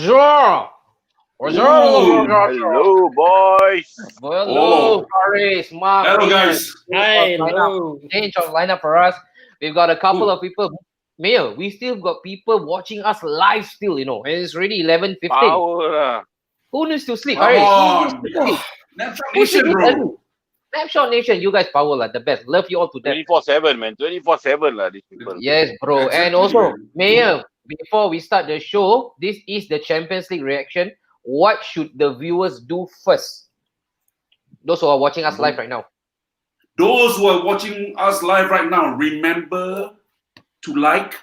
Bonjour. Bonjour. Hello, boys. Hello, Paris, Mark. Hello, Mayor. guys. Hi, hello. Change of lineup for us. We've got a couple of people. Mayor, we still got people watching us live still, and it's already 11:15. Power. Who needs to sleep? Come Paris? on. Snapshot Nation, bro. Snapshot Nation, you guys power the best. Love you all to death. 24/7, man. 24/7 lah, these people. Yes, bro. Exactly, And also, man. Mayor, before we start the show, this is the Champions League reaction. What should the viewers do first? Those who are watching us live right now. Those who are watching us live right now, remember to like,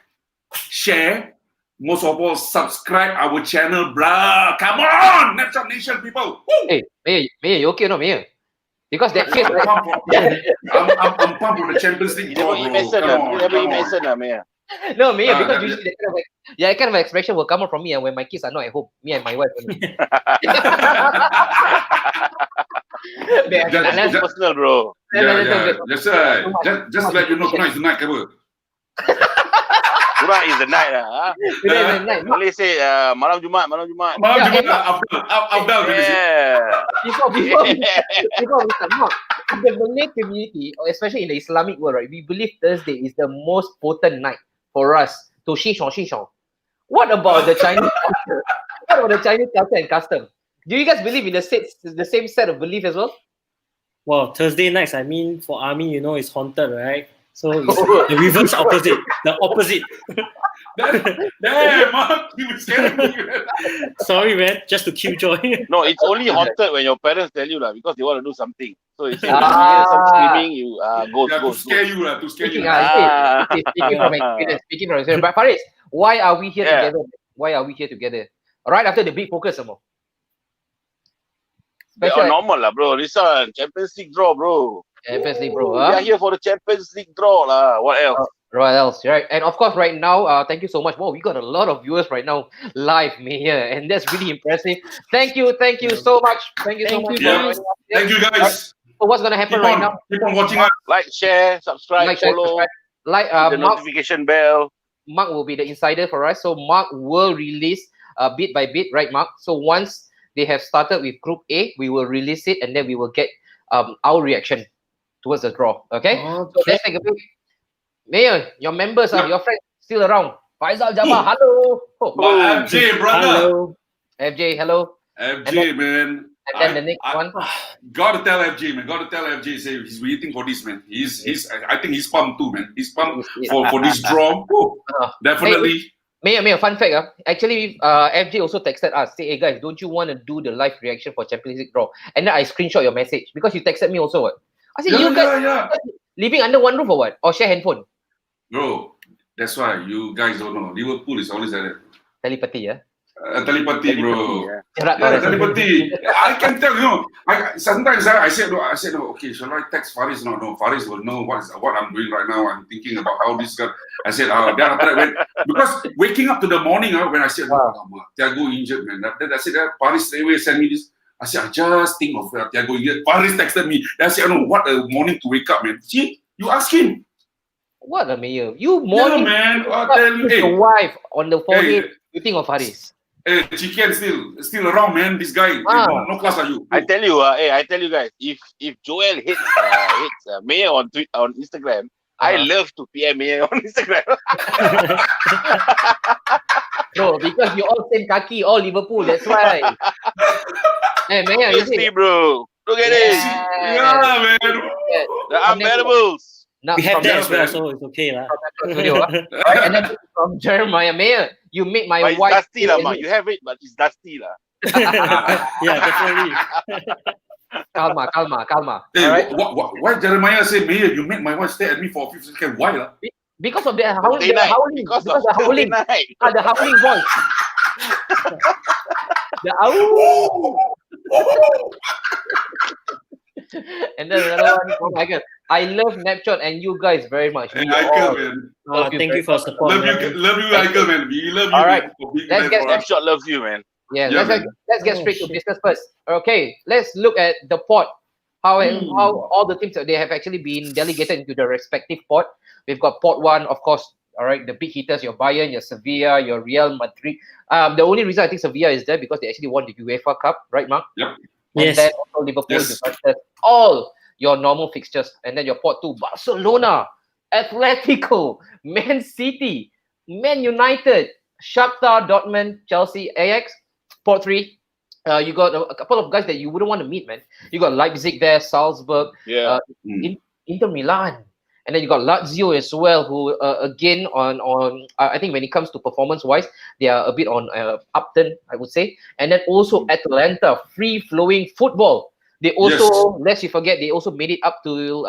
share, most of all, subscribe our channel, bruh. Come on, Snapshot Nation, people. Woo! Hey, Mayor, you okay or not, Mayor? Because that face, I'm pumped for the Champions League. You never bro. eat medicine, Come on, You never come eat on. medicine, man. no, Mayor, because that- usually that kind of expression will come out from me when my kids are not at home. Me and my wife. Only. That's personal, bro. Yeah. That's right. Just to let you know, tonight is the night cover. Tonight is the night, huh? Boleh say malam Jumat. Malam Jumat, Abdul. Yeah. Before we start, Mark, in the Malay community, or especially in the Islamic world, right, we believe Thursday is the most potent night for us to shishong. What about the Chinese culture? What about the Chinese culture and custom? Do you guys believe in the same set of belief as well? Well, Thursday nights, I mean, for army, it's haunted, right? So it's the reverse opposite. The opposite. Damn, Mark, you scared me. Sorry, man. Just to kill joy. No, it's only haunted when your parents tell you because they want to do something. So you say, when you hear some screaming, you go. To scare you. Speaking from experience. But Faris, why are we here together? Why are we here together? Right after the big focus, some more. They are normal, lah, bro. This one, Champions League draw, bro. Champions League, bro. We are here for the Champions League draw, lah. What else? What else, right? And of course, right now, thank you so much. Wow, we got a lot of viewers right now live here, and that's really impressive. Thank you so much. Thank you so much. Yeah. Thank you, guys. So what's gonna happen right now? Keep on watching us. Like, share, subscribe, follow, the the notification bell. Mark will be the insider for us. So Mark will release bit by bit, right, Mark? So once they have started with Group A, we will release it, and then we will get our reaction towards the draw. Okay? So let's take a break. Mayor, your members, your friends still around. Faisal Jabbar, hello. FJ, brother. Hello. FJ, hello. FJ, man. And then the next one. Gotta tell FJ, man. Gotta tell FJ. Say he's waiting for this, man. I think he's pumped too, man. He's pumped for this draw. Definitely. Mayor, fun fact. Actually, FJ also texted us. Say, hey guys, don't you want to do the live reaction for Champions League draw? And then I screenshot your message because you texted me also. What? I said, you guys living under one roof or what? Or share handphone? Bro, that's why you guys don't know. Liverpool is always like that. Telepathy, yeah. Telepathy, bro. Yeah. Telepathy. I can tell sometimes I said, no, okay, shall I text Faris? No, Faris will know what I'm doing right now. I'm thinking about how this guy. I said, because waking up to the morning when I said, Thiago injured, man. Then I said, Faris straight away send me this. I said, I just think of Thiago injured. Faris texted me. Then I said, what a morning to wake up, man. See, you ask him. What a Mayor. You morning. Yeah, man. I tell you, your wife on the forehead. You think of Faris. Hey, Chicken still around, man. This guy, no class are you. I tell you guys, if Joel hits Mayor on Instagram, I love to PM Mayor on Instagram. No, because you all same kaki, all Liverpool. That's why. Hey, Mayor, you see, bro. Look at this. Yeah, man. The unbearables. We have that as well, so it's okay. Right, and then from Jeremiah, Mayor, you make my wife. It's dusty, lah, you have it, but it's dusty, lah. Yeah, definitely. Calma. Hey, right? why Jeremiah say, Mayor, you make my wife stay at me for a few seconds? Why, lah? Because of the howling. Because of the howling. The howling voice. The owl. And then another one, oh my God. I love Snapshot and you guys very much. Hey, man. Thank you for support. Love you, Michael, man. We love you. All right. Let's get Snapshot loves you, man. Yeah, let's get straight to business first. Okay, let's look at the pot. How all the teams they have actually been delegated into the respective pot. We've got pot 1, of course, All right, the big hitters, your Bayern, your Sevilla, your Real Madrid. The only reason I think Sevilla is there because they actually won the UEFA Cup, right, Mark? Yep. And Yes. then also Liverpool, Yes. Juventus, all your normal fixtures. And then your pot two, Barcelona, Atletico, Man City, Man United, Shakhtar, Dortmund, Chelsea, Ajax. Pot three, you got a couple of guys that you wouldn't want to meet, man. You got Leipzig there, Salzburg, Yeah. Inter Milan. And then you got Lazio as well, who again on I think when it comes to performance wise, they are a bit on upturn, I would say. And then also Atlanta, free flowing football. They also, lest you forget, they also made it up to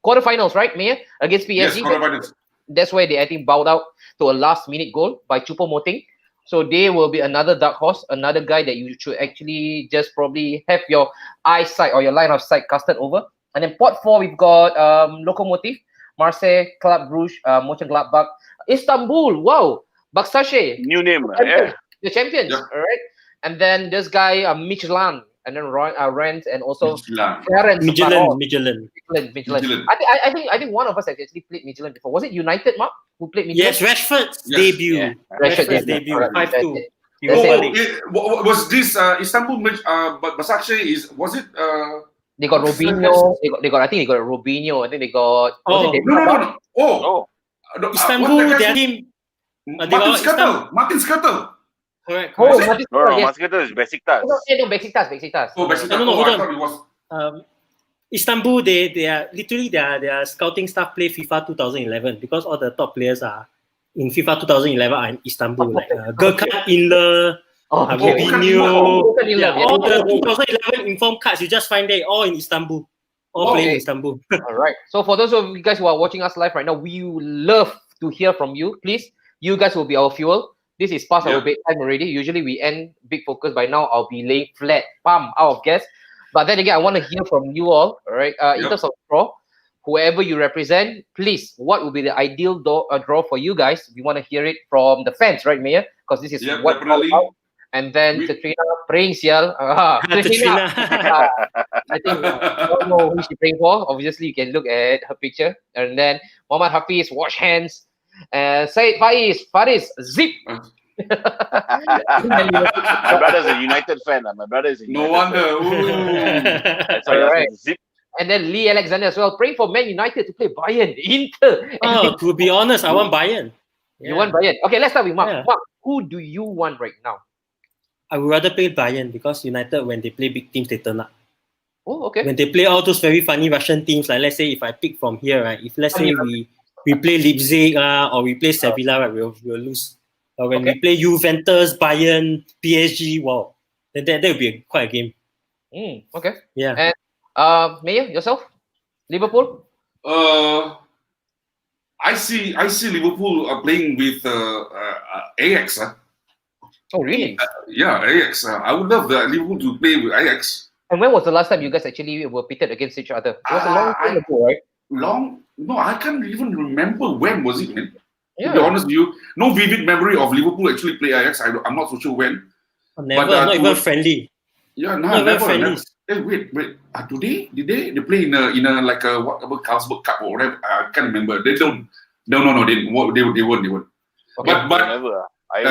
quarterfinals, right, Mayor, against Yes, PSG. quarterfinals. That's why they I think bowed out to a last minute goal by Choupo-Moting. So they will be another dark horse, another guy that you should actually just probably have your eyesight or your line of sight casted over. And then pot four, we've got Lokomotiv, Marseille, Club Brugge, Mönchengladbach, Istanbul. Wow, Baksashe, New name. champions, the champions. Yeah. All right. And then this guy, Michelin, and then Rennes, and also Michelin. Clarence. Michelin. Michelin. I think one of us have actually played Michelin before. Was it United, Mark, who played Michelin? Yes, Rashford's Yes. debut. Yeah. Rashford's debut. Alright, 5-2. that's it. He That's won it. balik. Was this Istanbul match? But Basaksehir was it? They got Robinho. They got. I think they got Robinho. I think they got. Was it No. Oh, Oh, no, Istanbul, what the their guy's team. name? they Martin got Scuttle. Martin Scuttle. Correct. Oh, correct. Martin no, yes. Musketeer is Besiktas. No, Besiktas. Oh, Besiktas. No, hold I on. thought it was. Istanbul, they are literally their scouting staff play FIFA 2011 because all the top players are in FIFA 2011 are in Istanbul, like Gökhan Inler, Oh, okay. Robinho. Gökhan Inler, Yeah, yeah. all the 2011 informed cards you just find there all in Istanbul, all playing in Istanbul. All right. So for those of you guys who are watching us live right now, we would love to hear from you. Please, you guys will be our fuel. This is past our bedtime already. Usually we end big focus. By now, I'll be laying flat, out of gas. But then again, I want to hear from you all. All right. In terms of draw, whoever you represent, please, what would be the ideal draw for you guys? We want to hear it from the fans, right, Mayor? Because this is what definitely. all about. And then Katrina praying, Sial. Katrina. I think I don't know who she's praying for. Obviously, you can look at her picture. And then Muhammad Hafiz, wash hands. Said Faris, zip. My brother's a United fan. My brother is a United No wonder. That's why Alright. zip. And then Lee Alexander as well, praying for Man United to play Bayern, Inter. Oh, to be honest, I want Bayern. You want Bayern? Okay, let's start with Mark. Yeah. Mark, who do you want right now? I would rather play Bayern because United, when they play big teams, they turn up. Oh, okay. When they play all those very funny Russian teams, like let's say if I pick from here, right? If let's say we play Leipzig or we play Sevilla, right, we'll lose. Or when we play Juventus, Bayern, PSG, wow, then that would be quite a game. Okay. Yeah. And Mayor, yourself? Liverpool? I see Liverpool playing with Ajax. Oh, really? Yeah, Ajax. I would love Liverpool to play with Ajax. And when was the last time you guys actually were pitted against each other? It was a long time ago, right? No, I can't even remember when was it, man. Yeah. To be honest with you, no vivid memory of Liverpool actually play Ajax. I'm not so sure when. Never, But, not even friendly. Yeah, Not even never. friendlies. Hey, wait. Today did they play in a like a whatever Carlsberg Cup or whatever? I can't remember. They don't. No. They won't. They won't. Okay. But never.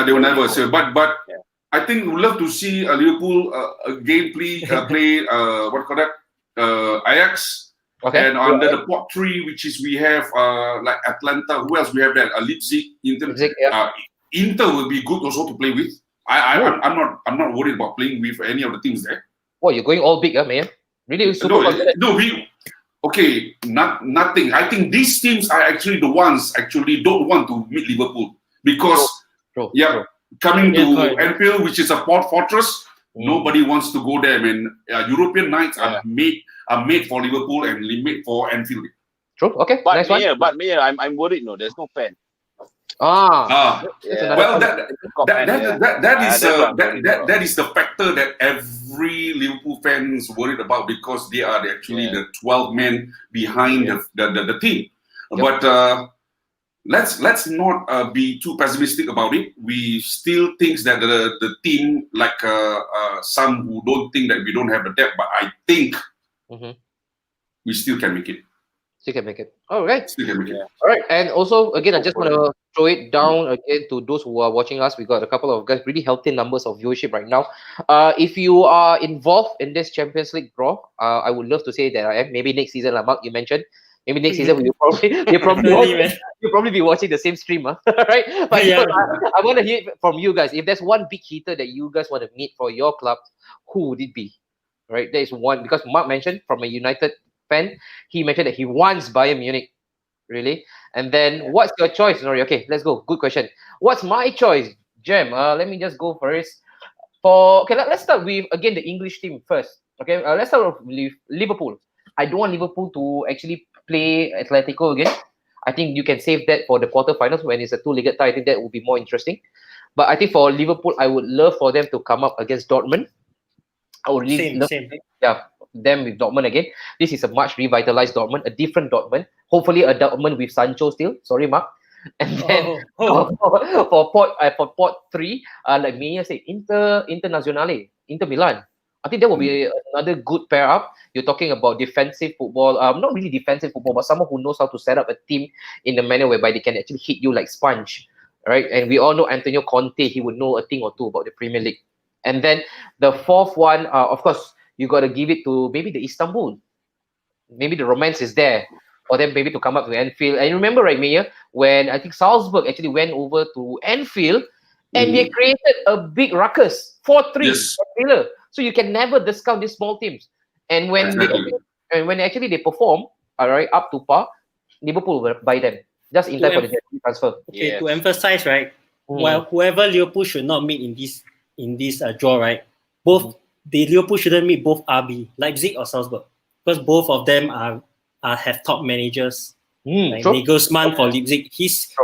they will never say. But I think we'd love to see Liverpool again play what call that Ajax. Okay. And under the pot three, which is we have like Atlanta. Who else we have there? Leipzig, Inter. Leipzig, yeah. Inter will be good also to play with. I'm not worried about playing with any of the teams there. Oh, you're going all big, Mayor? Really super confident? Nothing. I think these teams are actually the ones actually don't want to meet Liverpool because coming to Anfield, which is a fortress, nobody wants to go there, man. European nights are made for Liverpool and made for Anfield. True. Okay. But Next one. I'm worried. No, there's no fan. Well, Yeah. that is the factor that every Liverpool fan is worried about because they are actually the 12 men behind the team. Yep. But let's not be too pessimistic about it. We still think that the team, like some who don't think that we don't have the depth, but I think we still can make it. Still can make it. All right. Still can make it. Yeah. All right. And also, again, I just want to throw it down again to those who are watching us. We got a couple of guys, really healthy numbers of viewership right now. If you are involved in this Champions League draw, I would love to say that I am. Maybe next season, like Mark, you mentioned. Maybe next season we'll probably be watching the same stream, right? But Yeah. I want to hear it from you guys. If there's one big hitter that you guys want to meet for your club, who would it be? Right, there is one, because Mark mentioned from a United fan, he mentioned that he wants Bayern Munich, really. And then what's your choice, Nori? Okay, let's go. Good question. What's my choice, Jem? Let me just go first. Let's start with again the English team first. Okay, let's start with Liverpool. I don't want Liverpool to actually play Atletico again. I think you can save that for the quarterfinals when it's a two-legged tie. I think that would be more interesting. But I think for Liverpool, I would love for them to come up against Dortmund. I would really love Same. them with Dortmund again. This is a much revitalized Dortmund, a different Dortmund. Hopefully a Dortmund with Sancho still. Sorry, Mark. And then for Port 3, like Mia said, Internazionale, Inter Milan. I think that will be another good pair up. You're talking about defensive football, not really defensive football, but someone who knows how to set up a team in a manner whereby they can actually hit you like sponge, right? And we all know Antonio Conte, he would know a thing or two about the Premier League. And then the fourth one, of course, you got to give it to maybe the Istanbul. Maybe the romance is there. Or then maybe to come up to Anfield. And you remember, right, Mia, when I think Salzburg actually went over to Anfield and they created a big ruckus, 4-3. Yes. So you can never discount these small teams. And when when actually they perform, all right, up to par, Liverpool will buy them just in time for the January transfer. Okay, to emphasize, right? Well, whoever Liverpool should not meet in this draw, right? Both the Liverpool shouldn't meet both RB, Leipzig or Salzburg, because both of them have top managers. Like Nagelsmann for Leipzig,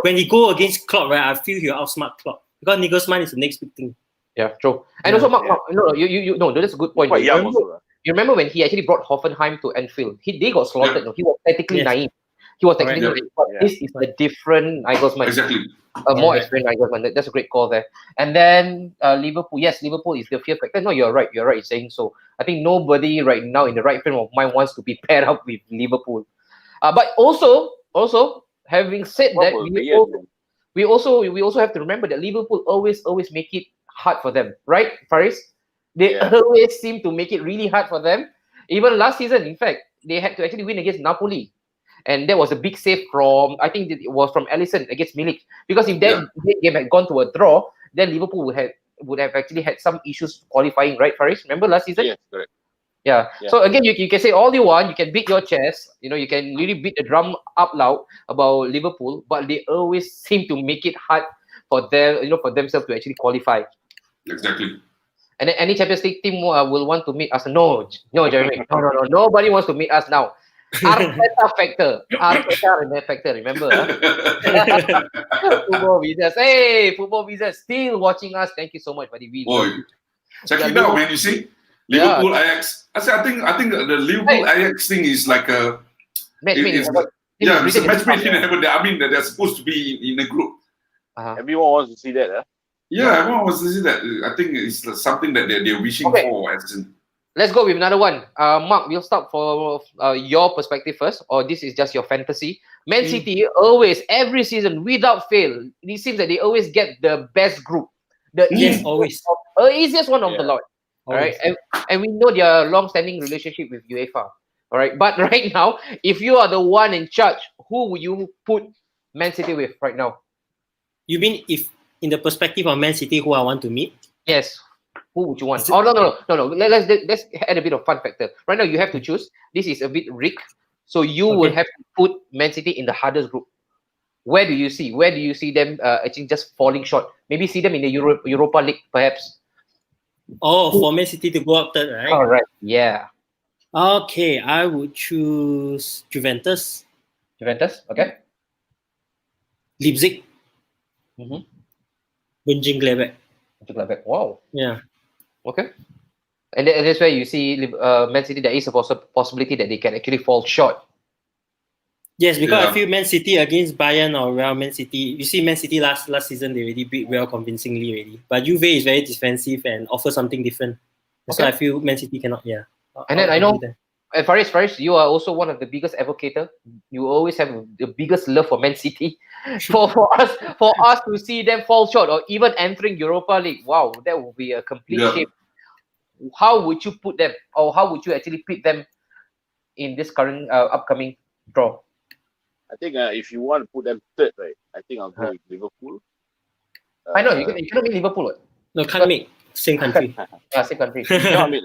when he go against Klopp, right? I feel he'll outsmart Klopp because Nagelsmann is the next big thing. Yeah, true. And also, Mark, no, that's a good point. You remember when he actually brought Hoffenheim to Anfield? They got slaughtered. No? He was technically naive. He was technically naive. But this is the different Nagelsmann. Exactly. A more experienced Nagelsmann. That's a great call there. And then Liverpool. Yes, Liverpool is the fear factor. No, you're right. You're right in saying so. I think nobody right now in the right frame of mind wants to be paired up with Liverpool. But also, having said that, we also have to remember that Liverpool always make it hard for them, right, Faris? They always seem to make it really hard for them. Even last season, in fact, they had to actually win against Napoli. And that was a big save from, I think it was from Alisson against Milik. Because if that game had gone to a draw, then Liverpool would have actually had some issues qualifying, right, Faris? Remember last season? Yes, correct. Yeah. So again, you can say all you want, you can beat your chest, you can really beat the drum up loud about Liverpool, but they always seem to make it hard for them, for themselves to actually qualify. Exactly. And then any Champions League team will want to meet us. No, Jeremy. No. Nobody wants to meet us now. Arteta factor. Remember? Football visas. Hey, football visas still watching us. Thank you so much, buddy. Check it out, man. You see, Liverpool Ajax. I think the Liverpool Ajax thing is like a match made in heaven. It's a match made in heaven. I mean, they're supposed to be in a group. Everyone wants to see that, huh? Yeah, everyone wants to see that. I think it's something that they're wishing for. Let's go with another one. Mark, we'll start for your perspective first, or this is just your fantasy. Man City always, every season, without fail, it seems that they always get the best group. The easiest one of the lot. All right, and we know their long-standing relationship with UEFA. All right, but right now, if you are the one in charge, who would you put Man City with right now? You mean if in the perspective of Man City, who I want to meet? Yes. Who would you want? Oh, no. Let's add a bit of fun factor. Right now, you have to choose. This is a bit rigged. So you will have to put Man City in the hardest group. Where do you see them actually just falling short? Maybe see them in the Europa League, perhaps. Oh, for Man City to go up third, right? All right. Yeah. Okay, I would choose Juventus. Okay. Leipzig. Mönchengladbach. Wow. Yeah. Okay. And that's where you see Man City, there is a possibility that they can actually fall short. Yes, because I feel Man City against Bayern or Real Man City, you see Man City last season, they already beat Real convincingly already. But Juve is very defensive and offers something different. That's why I feel Man City cannot, And then I know And Faris, you are also one of the biggest advocator. You always have the biggest love for Man City. For us to see them fall short or even entering Europa League, wow, that would be a complete Yeah. shame. How would you put them, or how would you actually put them in this current upcoming draw? I think if you want to put them third, right? I think I'll go with Liverpool. I know you cannot mean Liverpool. What? No, can't make same country. Same country. Cannot meet.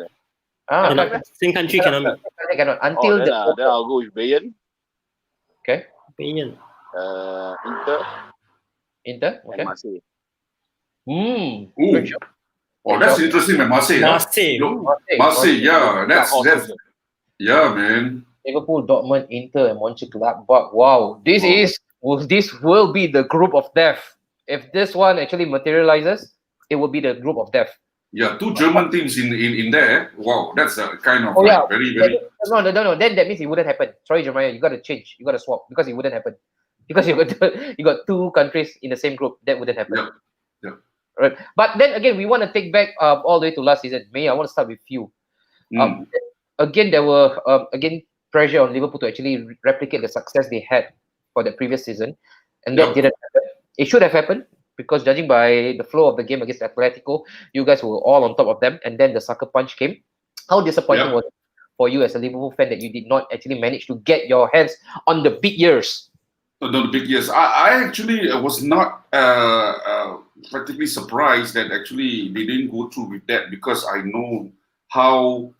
Cannot, same country cannot make. Cannot until then I'll go with Bayern, okay. Bayern. Inter. and Okay. Marseille. Ooh. Good job. Oh, that's interesting, man. Marseille. Marseille. Marseille, yeah. That's yeah, man. Liverpool, Dortmund, Inter, and Mönchengladbach. Wow, this will be the group of death. If this one actually materializes, it will be the group of death. Yeah, two German teams in there. Wow, that's a kind of very. No. Then that means it wouldn't happen. Sorry, Jeremiah, you got to change. You got to swap because it wouldn't happen. Because you got two countries in the same group. That wouldn't happen. Yeah. Right. But then again, we want to take back all the way to last season. May, I want to start with you. Again, there were pressure on Liverpool to actually replicate the success they had for the previous season, and that didn't happen. It should have happened because judging by the flow of the game against Atletico, you guys were all on top of them, and then the sucker punch came. How disappointing was it for you as a Liverpool fan that you did not actually manage to get your hands on the big years? The big years. I actually was not practically surprised that actually they didn't go through with that because I know how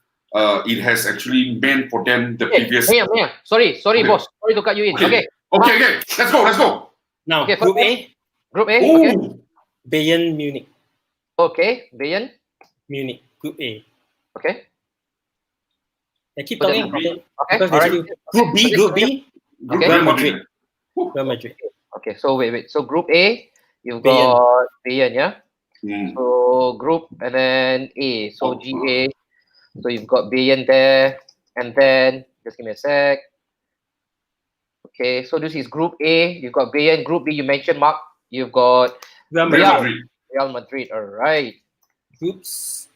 it has actually meant for them the previous. Mia. Sorry, boss. Sorry to cut you in. Okay. Let's go. Now, Okay, Group A, Group A. Ooh. Okay. Bayern Munich. Okay, Bayern. Munich, Group A. Okay. I keep talking Bayern. Okay. Because All right. Group B. Okay. Real Madrid. Real Madrid. Okay, so wait. So Group A, you've got Bayern, yeah? So Group and then A. So GA. So you've got Bayern there. And then, just give me a sec. Okay, so this is Group A. You've got Bayern. Group B, you mentioned, Mark. You've got Real Madrid. All right. Groups.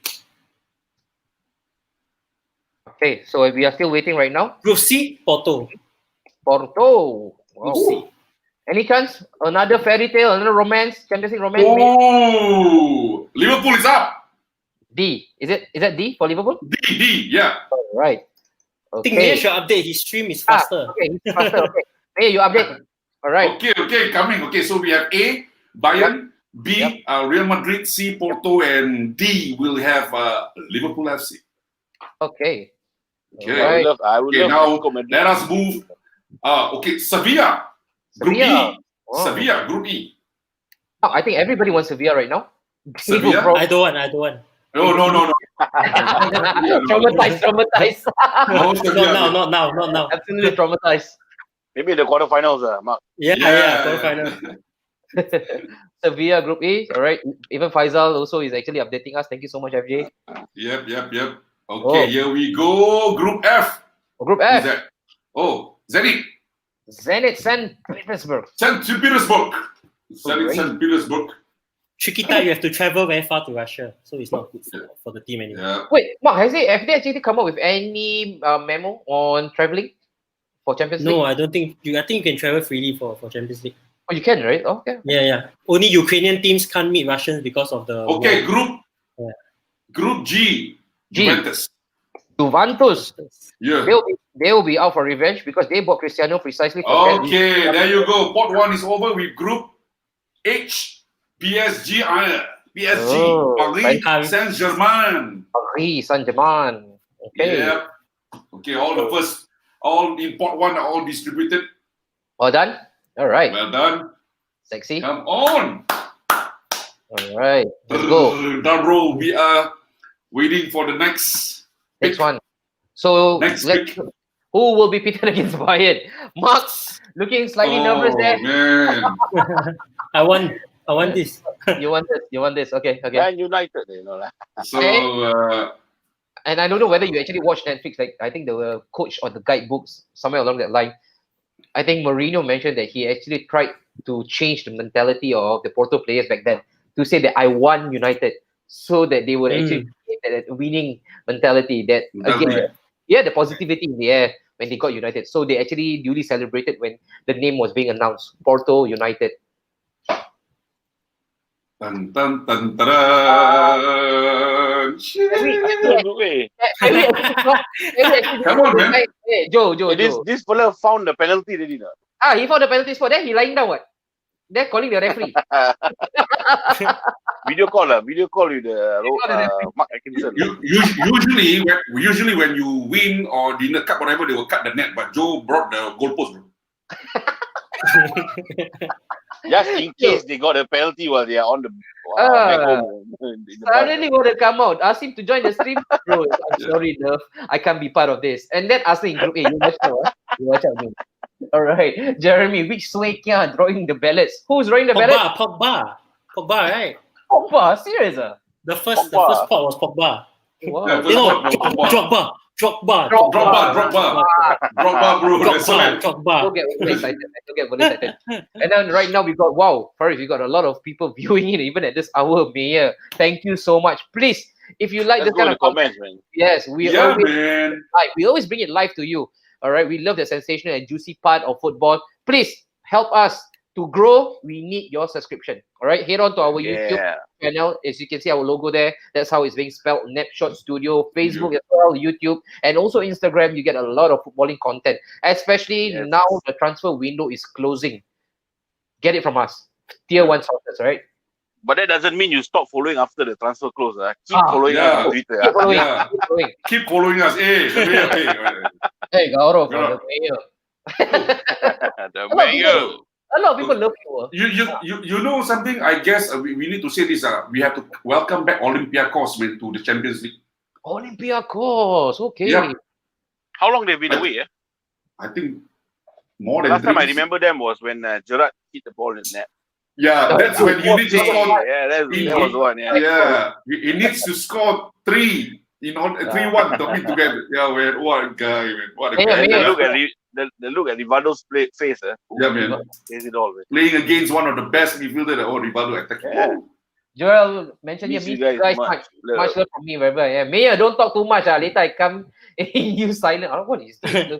Okay, so we are still waiting right now. Group C, Porto. Wow. C. Any chance? Another fairy tale, another romance, Champions League romance? Oh, Liverpool is up. D. Is that D for Liverpool? D, yeah. All right. I think Mia should update. His stream is faster. Okay. Hey, you update. All right. Okay, coming. Okay, so we have A, Bayern, B, Real Madrid, C, Porto, and D will have Liverpool FC. Okay. Okay. Right. I would love now let us move. Sevilla. Group E. Oh. Sevilla, Group E. Oh, I think everybody wants Sevilla right now. Sevilla? I don't want. No. Traumatized. No, Sevilla. Not now. Absolutely traumatized. Maybe the quarterfinals, Mark. Yeah, quarterfinal. Sevilla Group E. All right. Even Faisal also is actually updating us. Thank you so much, FJ. Yep. Okay, here we go. Group F. Group F. Who's that? Zenith. St. Petersburg. St. Petersburg. Chiquita, you have to travel very far to Russia, so it's not good for the team anymore. Yeah. Wait, Mark, have they actually come up with any memo on traveling for Champions League? No, I don't think I think you can travel freely for Champions League. Oh, you can, right? Okay. Yeah. Only Ukrainian teams can't meet Russians because of the war. Group G. Juventus. Yeah. They will be out for revenge because they bought Cristiano precisely for that. Okay, there you go. Pot 1 is over with Group H. PSG, Paris Saint-Germain. Paris Saint-Germain. Okay. Yep. Okay, all in Pot 1 are all distributed. Well done. All right. Well done. Sexy. Come on. All right. Let's go. Drum roll. We are waiting for the next one. So next let's who will be pitted against Bayern? Mark looking slightly nervous there. Man. I want this. You want this. Okay. Man United, you know. So and I don't know whether you actually watch Netflix. Like I think the coach on the guidebooks somewhere along that line. I think Mourinho mentioned that he actually tried to change the mentality of the Porto players back then to say that I want United, so that they would actually create that winning mentality. That again, Yeah, the positivity in the air when they got United. So they actually duly celebrated when the name was being announced. Porto United. Dun, dun, dun, dun. Come on, man. Hey, Joe. This fella found the penalty already. No? He found the penalty spot. Then he lying down. What? They're calling the referee. Video call with the Mark Atkinson. Usually when you win or dinner cup whatever, they will cut the net. But Joe brought the goalpost, bro. Just in case they got a penalty while they are on the back home. Suddenly want to come out. Ask him to join the stream. Bro, I'm sorry, love. I can't be part of this. And then ask him in group A. You watch out, man. All right, Jeremy. Which sway kia drawing the ballots? Who's drawing the ballots? Pogba, right? Pogba, serious? The first pot was Pogba. Wow. Yeah, Drogba, bro. That's right. Drogba. Don't get very excited. And then right now we got Faris, we got a lot of people viewing it even at this hour, Mayor. Thank you so much. Please, if you like Let's this kind of comments, man. yes, Man. we always bring it live to you. All right, we love the sensational and juicy part of football. Please help us to grow. We need your subscription. All right, head on to our YouTube channel. As you can see our logo there, that's how it's being spelled. napshotstudio, Facebook as well, YouTube, and also Instagram. You get a lot of footballing content, especially now the transfer window is closing. Get it from us, tier 1 sources, right? But that doesn't mean you stop following after the transfer close. Keep following us on Twitter. Keep following us. Hey, Gaurav, the Mayor. The Mayor. A lot of people love you. You know something? I guess we need to say this. We have to welcome back Olympiacos, man, to the Champions League. Olympiacos, okay. Yeah. How long they've been away? I think more than last time I 3 remember them was when Gerrard hit the ball in the net. Yeah, that's when you need to score. Yeah, that was one. Yeah, he needs to score 3 in order 3-1 to be together. Yeah, man, what a guy, man! What a guy! The look at Rivaldo's face. Yeah, man. Is it all? Man. Playing against one of the best midfielders. Rivaldo attacking. Yeah. Joel mentioned here, miss you guys much love from me wherever I am. Mayor, don't talk too much. Later I come in you silent. What is this?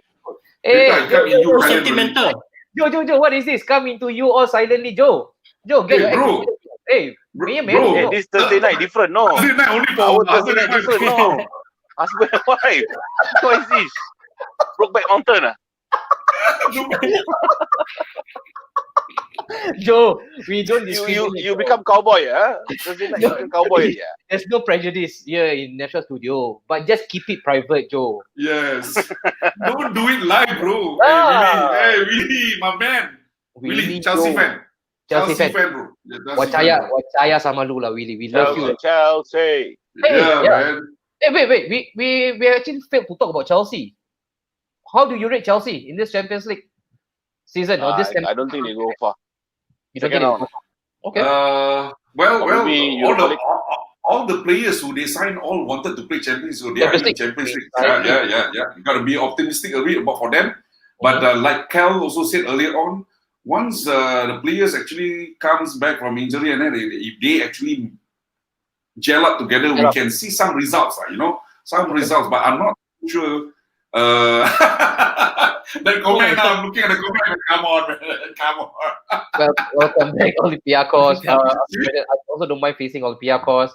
Hey, Joe, sentimental. Joe, what is this? Come into you all silently, Joe. Joe, get your bro. Hey, Mayor. Hey, this Thursday night different, no. Thursday night only for Thursday night different, no. Husband and wife. What is this? Brokeback Mountain, Joe, we don't discriminate. You become cowboy, Thursday night, you become cowboy, yeah. There's no prejudice here in National Studio, but just keep it private, Joe. Yes. Don't do it live, bro. Hey, Willie, my man. Willie, Chelsea fan. Chelsea fan, bro. Wacaya sama lu lah, Willie. We love you. Chelsea. Man. Hey, wait. We actually failed to talk about Chelsea. How do you rate Chelsea in this Champions League season or this? I don't think they go far. You don't get it. Okay. All the players who they signed all wanted to play Champions League, so they are in Champions League. Yeah. You got to be optimistic a bit about for them. But like Cal also said earlier on, once the players actually comes back from injury and then if they actually gel up together, we can see some results, some results. But I'm not sure. That comment, I'm looking at the comment. Come on, man. Come on. Well, welcome back, Olympiacos. I also don't mind facing Olympiacos.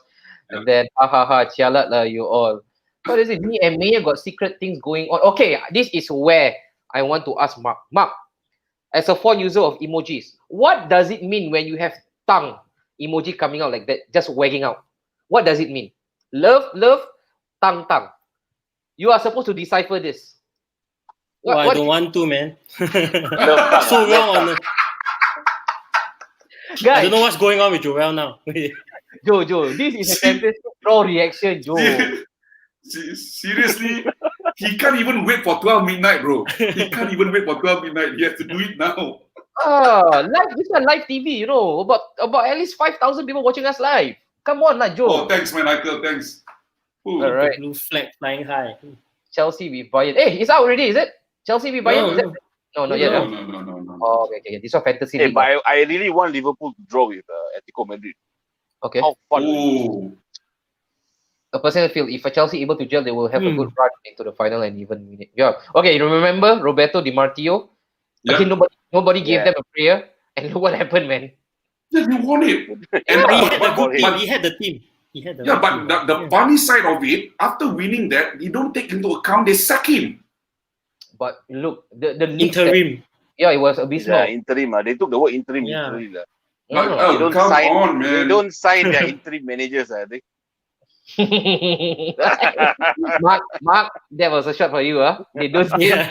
And then, chialat lah, you all. What is it? Me and Mayor got secret things going on. Okay, this is where I want to ask Mark. Mark, as a fond user of emojis, what does it mean when you have tongue emoji coming out like that, just wagging out? What does it mean? Love, tongue. You are supposed to decipher this. I don't want to, man. So wrong. Guys, I don't know what's going on with Joel now. Joe, this is a Champions League raw reaction, Joe. Seriously, he can't even wait for 12 midnight, bro. He can't even wait for 12 midnight. He has to do it now. This is live TV, about at least 5,000 people watching us live. Come on, Joe. Oh, thanks, man, Michael. Thanks. Ooh. All right. Blue flag flying high. Chelsea with Bayern. Hey, it's out already, is it? Chelsea with Bayern? No, not yet. No. Oh, okay. This one fantasy. Hey, but I really want Liverpool to draw with Atletico Madrid. Okay. How fun! a personal feel. If Chelsea able to gel, they will have a Hmm. good run into the final and even win it. Yeah. Okay, you remember Roberto Di Matteo? Yeah. Okay, nobody gave Yeah. them a prayer, and look what happened, man. Yeah, they won it. And He but- had a but- good team. but- He had the team. He had the Yeah, right but team. the funny side of it, after winning that, you don't take into account they sack him. But look, the league Interim. yeah, it was It's abysmal. interim. They took the word interim Yeah. literally. Lah. But, Mm. oh, They don't come sign- on, They man. don't sign their interim managers. They. Mark, that was a shot for you, huh? They don't Yeah.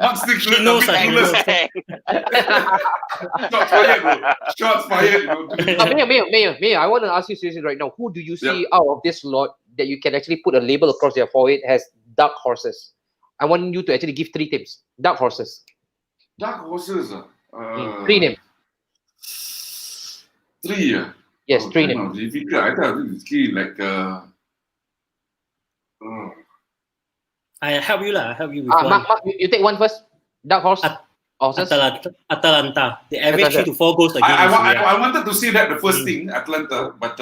Mark Stickler, He knows, a bit he clueless. knows. Shots fired, bro. Shots fired. You know. Mayor, I want to ask you seriously right now. Who do you see out of this lot that you can actually put a label across their forehead as dark horses? I want you to actually give 3 teams. Dark horses. Dark horses. 3 names. 3. Yes, 3 kind names. of difficult. I thought it's key like I help you lah. I help you with one. Mark, you take one first. Dark horse. Horses. Atalanta. They average Atalanta. 3 to 4 goals a game. I wanted to say that the first thing, Atlanta, but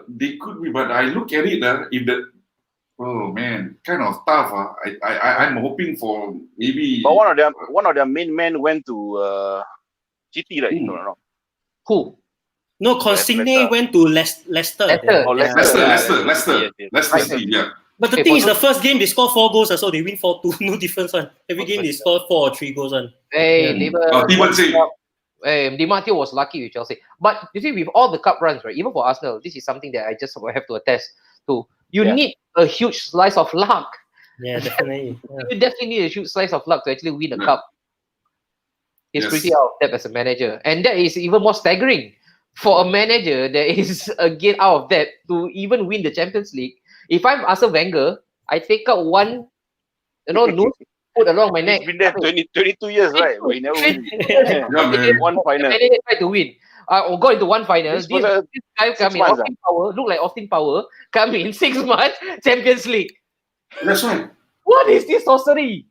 they could be. But I look at it, if the kind of tough. I'm hoping for maybe. But one of their main men went to City, right? Hmm. No, no. Who? No, Consigne Leicester. went to Leicester. Leicester. Oh, Yeah. Leicester City, yeah. But the Okay, thing is, for the first game they score 4 goals, so they win 4-2. No difference one. Every game they score 4 or 3 goals one. Hey, Yeah. Di Matteo was lucky with Chelsea. But you see, with all the cup runs, right, even for Arsenal, this is something that I just have to attest to. You Yeah. need a huge slice of luck. Yeah, definitely. Yeah. You definitely need a huge slice of luck to actually win a Yeah. cup. He's Yes. pretty out of depth as a manager. And that is even more staggering for a manager that is again out of depth to even win the Champions League. If I'm Arsene Wenger, I take out one, noose, put along my neck. He's been there 22 years, right? But he never win. Yeah, man. One final. Manager try to win. Or got into one final. This This fella, guy come 6 in, months, Austin Power, look like Austin Power, come in 6 months, Champions League. That's right. What is this sorcery?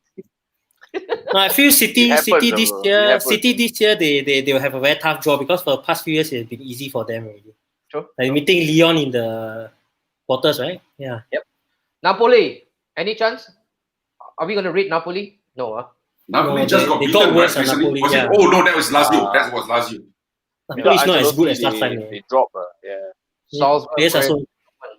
No, I feel City It happens, this bro. It year, happens. City this year they will have a very tough draw because for the past few years it's been easy for them already. Sure. Like meeting Lyon in the quarters, right? Yeah. Napoli, any chance? Are we going to rate Napoli? No, Napoli No, just they- got they beaten got worse right than recently. Napoli, Was it? yeah. Oh no, that was Lazio. That was Lazio. Napoli is not as good as Ancelotti, last time. They dropped. Yeah. Salzburg. Players are so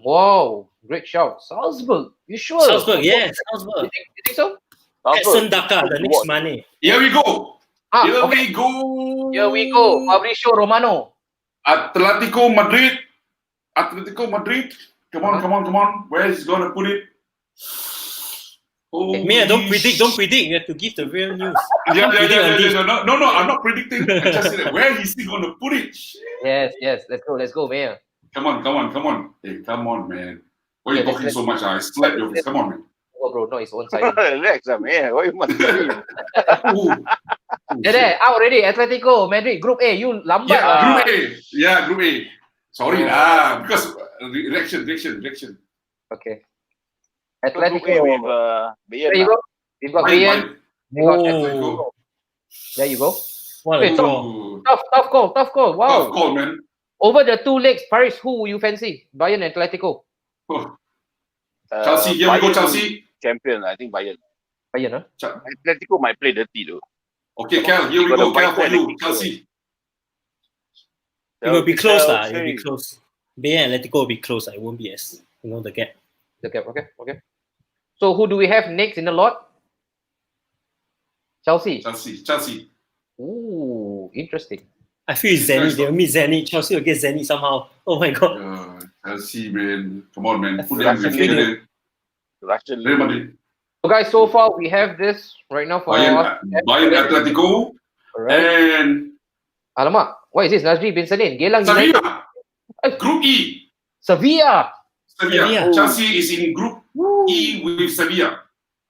Wow, great shout. Salzburg, you sure? Salzburg, yes, Salzburg. You think so? Edson Daka, the next What? money. Here we go. Here Okay. we go. Here we go. Fabrizio Romano. Atletico Madrid. Come on, come on. Where is he gonna put it? Oh, Me, don't predict. You have to give the real news. Yeah. Predict on this. No, I'm not predicting. I just said that. Where is he gonna put it? Yes. Let's go, Mayor. Come on. Hey, come on, man. Why are you Yeah, talking let's- so much? I slapped your face. Come on, man. Oh, bro, not his own side. Relax, man. What you must do? Ooh. There, out already. Atletico Madrid, Group A. You lambat. Yeah, Group A. Sorry lah, because reaction. Okay. Atletico Atletico. with There you Bayern. go. We've got Bayern. We've got Atletico. Oh, There you go. what a Wait, draw. Ooh. Tough call. Tough Wow. call, man. Over the 2 legs, Paris, who will you fancy? Bayern and Atletico. Oh, Chelsea, here we go, Bayern Chelsea. Champion, I think Bayern. Bayern, huh? Atletico might play dirty though. Okay, Cal, here we Got go. a Cal for white you, flag. Chelsea. It will be close lah. It Chelsea. will be close. Bayern and Atletico will be close. It won't be as the gap. Okay. So who do we have next in the lot? Chelsea. Chelsea. Ooh, interesting. I feel it's Zenith. They will meet Zenith. Chelsea will get Zenith somehow. Oh my god. Chelsea, man. Come on, man. Put them Russian with league. Real Russian Madrid. So guys, so far we have this right now for Bayern Atletico. Alright. And Alamak, what is this? Nasri bin Salim. Geylang United. Sevilla. Group E. Sevilla. Sevilla. Chelsea is in Group E with Sevilla.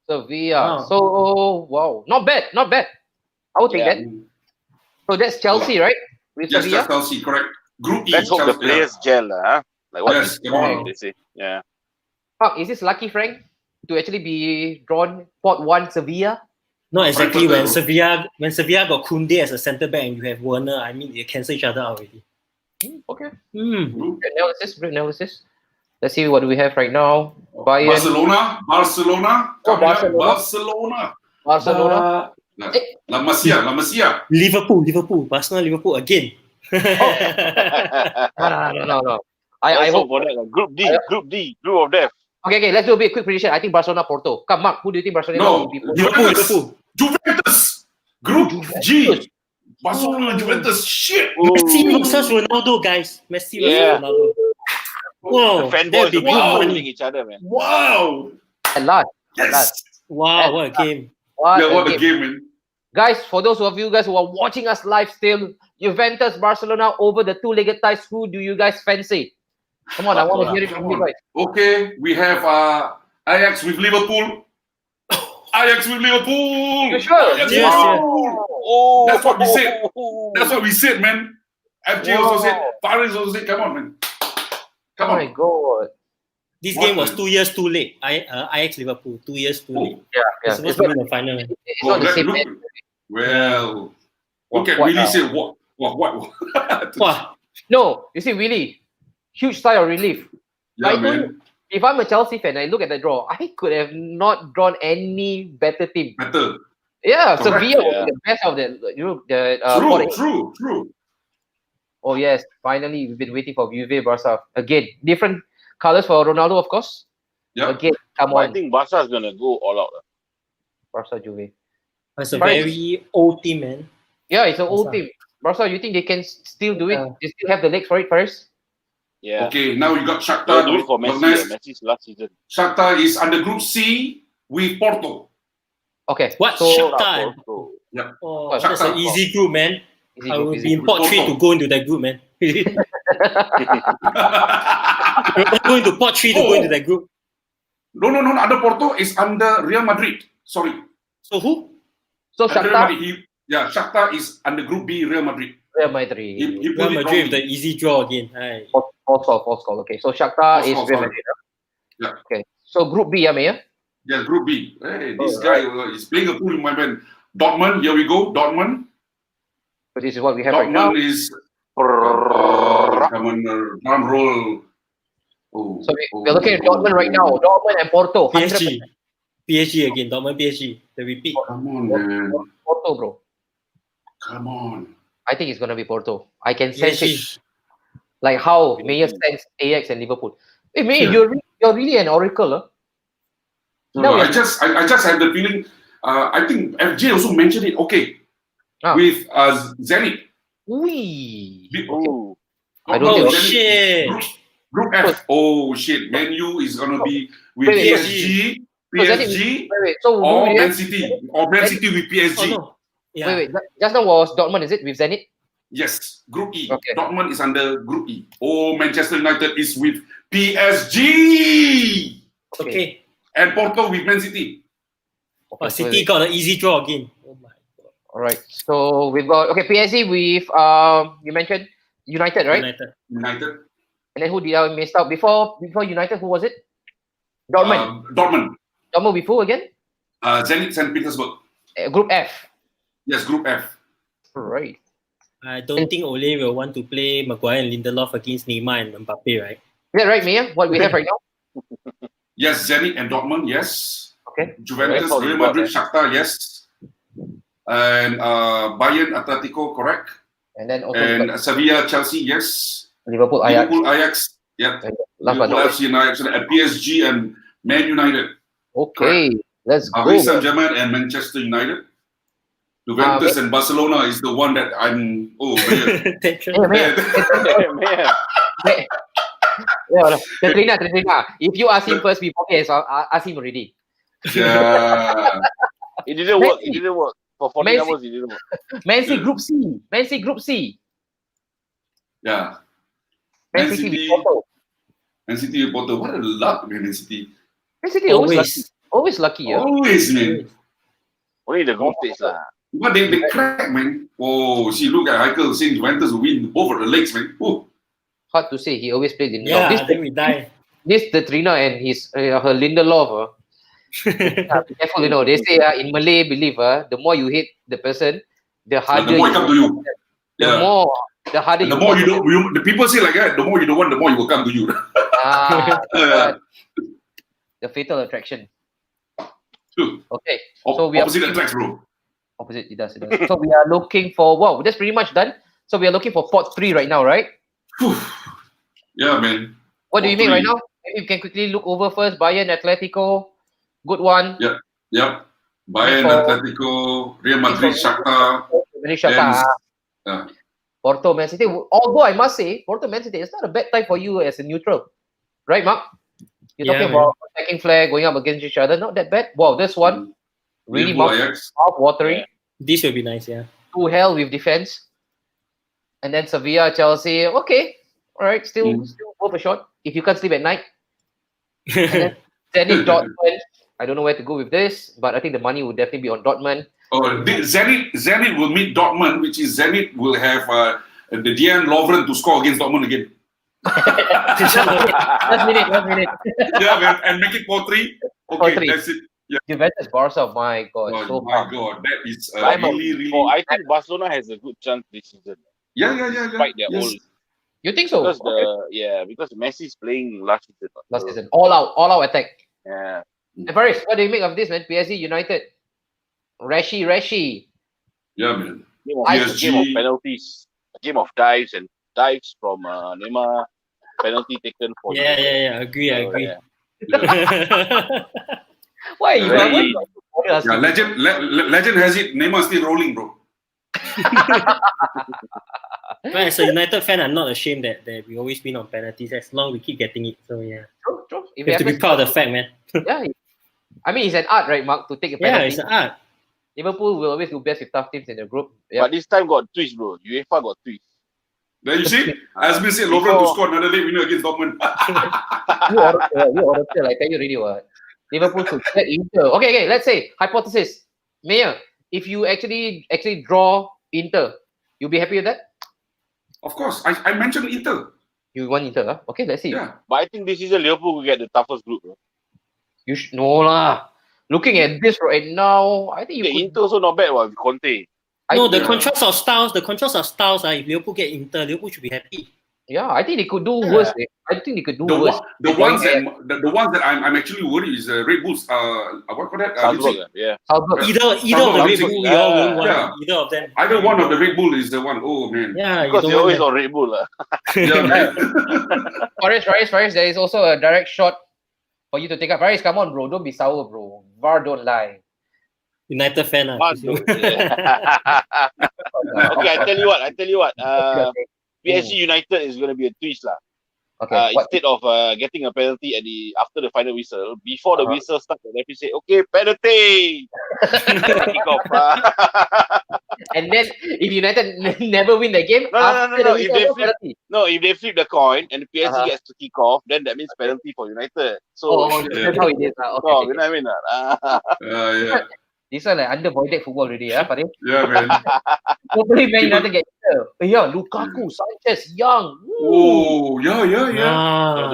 Sevilla. Wow. So wow, not bad. I would take Yeah. that. So that's Chelsea, right? With Yes, Sevilla. that's Chelsea, correct. Group E. Let's hope the Chelsea, players gel, huh? Like what Yes, come on. they say. Yeah. Is this lucky, Frank, to actually be drawn pot 1 Sevilla? Not exactly Frankfurt, when Sevilla got Koundé as a centre back and you have Werner. I mean, they cancel each other out already. Okay. Hmm. Great analysis. Let's see what do we have right now. Bayern, Barcelona. Oh, Coming up, Barcelona. Barcelona. Barcelona. La Masia. Liverpool, Barcelona, Liverpool again. No. I Let's hope. hope for that. Group D, group of death. Okay. Let's do a bit quick prediction. I think Barcelona, Porto. Come, Mark. Who do you think Barcelona No, will be? Liverpool. Juventus. Group G. Barcelona, Oh. Juventus. Shit. Messi Ooh. versus Ronaldo, guys. Messi Yeah. versus Ronaldo. Whoa, The that'd fanboys be will be good Wow. killing money. each other, man. Wow. At last. Yes. Wow, what a game. What a game, man. Guys, for those of you guys who are watching us live still, Juventus, Barcelona over the two-legged ties. Who do you guys fancy? Come on, I want to hear it from you guys. Okay, we have Ajax with Liverpool. You sure? Ajax with Yes, yeah. Liverpool. Oh, That's what we said. That's what we said, man. FJ also Wow. said. Faris also said, come on, man. Come Oh my on. god. This What game was the- 2 years too late. Ajax Liverpool, 2 years too late. Yeah. It's supposed to be the final. It's not the let- same. look, well, look at What, Willie say what? Wow. No, you see, really, huge sigh of relief. Yeah, I told man. you, if I'm a Chelsea fan, I look at the draw, I could have not drawn any better team. Better. Yeah, Correct. Sevilla was Yeah. the best of the True. Oh yes, finally we've been waiting for Juve Barca again. Different colors for Ronaldo, of course. Yeah. Again, come But I on, think Barca is gonna go all out. Barca Juve. It's a Right. very old team, man. Yeah, it's an old Barca. team. Barca, you think they can still do it? Yeah. They still have the legs for it first? Yeah. Okay, now you got They'll Shakhtar. do it for Messi. Donetsk. Messi's last season. Shakhtar is under Group C with Porto. Okay. What? So Shakhtar? So, Oh, What, that's an Shakhtar? easy group, man. easy I group, will easy be in group. pot 3 to go into that group, man. We're going to pot 3 to go into that group. No. Under Porto is under Real Madrid. Sorry. So who? So Under Real Shakhtar, Madrid. Shakhtar is under Group B, Real Madrid. Real Madrid. He Real put it Madrid with wrongly. the easy draw again. Aye. False call. Okay, so Shakhtar False is call, Real sorry. Madrid. Yeah. Okay, so Group B, Maya. Yes, Group B. Hey, this Alright. guy is playing a pool in my man. Dortmund, here we go. Dortmund. So this is what we have right now. Dortmund is come on, drum roll. Oh, So we're looking at Dortmund right now. Dortmund and Porto. 100% PSG again. Dortmund PSG. The repeat. Come on, man. Porto, bro. Come on. I think it's gonna be Porto. I can sense it. PSG. Like how Mayer sense Ajax and Liverpool. Hey, Mayer, Yeah. you're really an oracle, huh? No, we I have- just have the feeling. I think FJ also mentioned it. Okay, Ah. with Zenith. Wee. ooh. I don't Oh, think- shit. Group F. Oh shit. Man U is gonna be with Wait, PSG. So Zenith- PSG Wait. So who or we Man have? City. Or Man City with Oh, PSG. no. Yeah. Wait. Just now was Dortmund, is it with Zenit? Yes, Group E. Okay. Dortmund is under Group E. Oh, Manchester United is with PSG. Okay. And Porto with Man City. Oh, City got an easy draw again. Oh my god. All right. So we've got PSG with you mentioned United, right? United. And then who did I missed out before United? Who was it? Dortmund. Dortmund. Dortmund with who again? Zenit St. Petersburg. Group F. Yes, Group F. All right. I don't think Ole will want to play Maguire and Lindelof against Neymar and Mbappe, right? Is that right, Mia? What we have right now? Yes, Zenit and Dortmund, yes. Okay. Juventus, That's all Real you got, Madrid, Shakhtar, yes. And Bayern, Atletico, correct. And then also we And got Sevilla, Chelsea, yes. Liverpool, Ajax. Liverpool, Ajax, yeah. Last but Liverpool, not FC, and Ajax, and PSG and Man United. Okay. Let's go. Paris Saint-Germain and Manchester United. Juventus and Barcelona is the one that I'm. Oh, man. Tension. Hey, Mia. Man. Yeah, Trina. If you ask him first, we okay, so I'll ask him already. Yeah. It didn't work. Messi. It didn't work. For 40 Messi. numbers, it didn't work. Man City Group C. Man City Group C. Yeah. Man Man City with City. Porto. Man City, Porto. What a luck, man, Man City. Man City always lucky. Yeah. Always, man. Only the group stage lah. But they crack, man. Oh, see, look at Heikel saying Juventus will win both of the legs, man. Oh. Hard to say. He always plays in Yeah, then we die. This the Trina and his her Lindelof. Be careful, They say in Malay belief, the more you hate the person, the harder The more it come to you. the Yeah. more the harder And the you more work. you don't, the people say like that, the more you don't want, the more you will come to you. Ah, the fatal attraction. True. Okay, so we are Opposite attracts, bro. opposite. It does. It does. So we are looking for. Wow, that's pretty much done. So we are looking for pot 3 right now, right? Whew. Yeah, man. What do you Pot make right three. now? Maybe we can quickly look over first. Bayern, Atletico, good one. Yep. Bayern, for- Atletico, Real Madrid, Shakhtar, Shakhtar, then Porto, Man City. Although I must say, Porto, Man City, it's not a bad time for you as a neutral, right, Mark? You're Yeah, talking about attacking flag, going up against each other. Not that bad. Wow, this one really Liverpool, Ajax. mouth-watering. Yeah. this will be nice. Yeah. To hell with defense. And then Sevilla, Chelsea. Okay, all right, still worth a shot if you can't sleep at night. And then Zenith Dortmund. I don't know where to go with this, but I think the money would definitely be on Dortmund. Oh, Zenit will meet Dortmund, which is Zenit will have the Dejan Lovren to score against Dortmund again. Last minute. Yeah, man, and make it 4-3. Okay, 4-3. that's it. Yeah. Juventus, Barca, my God. Oh, so my far. God, that is I'm really. I think Barcelona has a good chance this season. Yeah. Despite their Yes. old, You think so? because because Messi's playing last season. Last season. All out attack. Yeah. And Faris, what do you make of this, man? PSG United. Rashi. Yeah, man. Game of, PSG. game of penalties, a game of dives from Neymar, penalty taken for. Yeah. Agree. Yeah. Why you Very- Yeah, legend has it. Neymar still rolling, bro. But as a United fan, I'm not ashamed that we always win on penalties as long as we keep getting it. So yeah, True. If you have to be happens- proud of the fact, man. Yeah. I mean, it's an art, right, Mark, to take a Yeah, penalty. it's an art. Liverpool will always do best with tough teams in the group. Yeah. But this time got twist, bro. UEFA got twist. Then you see, Asmin said Lovren to score another late winner against Dortmund. you oracle, I tell you really what. Liverpool should get Inter. Okay, let's say hypothesis. Mayor, if you actually draw Inter, you'll be happy with that? Of course, I mentioned Inter. You want Inter, huh? Okay, let's see. Yeah. But I think this season Liverpool will get the toughest group, bro. You should no lah. Looking at this right now, I think you Yeah, could. Inter also not bad with Conte. No, the Yeah. contrast of styles. If Liverpool get Inter, Liverpool should be happy. Yeah, I think they could do worse. I think they could do worse. The ones that I'm actually worried is Red Bulls. What call that? Salzburg, yeah. Salzburg. Either of the Red Bull, we all won't want either of them. Either one of the Red Bull is the one. Oh man. Yeah, Because you they're don't always want on Red Bull. Yeah, man. Faris, there is also a direct shot for you to take up. Faris, come on, bro. Don't be sour, bro. VAR don't lie. United fan. Okay, I tell you what. PSG United is going to be a twist lah. Okay. Instead of getting a penalty after the final whistle, before the whistle starts, the referee say, "Okay, penalty." Kick off. And then if United never win the game, No. after the If whistle, they no flip- penalty. No, if they flip the coin and PSG Uh-huh. gets to kick off, then that means penalty for United. So, Oh, that's how it is. Okay, oh, okay. you know what I mean? Yeah. This one like under voided football already, Faris. Yeah, man. Hopefully Man United get yeah, Lukaku, Sanchez, Young. Woo. Oh, yeah. they'll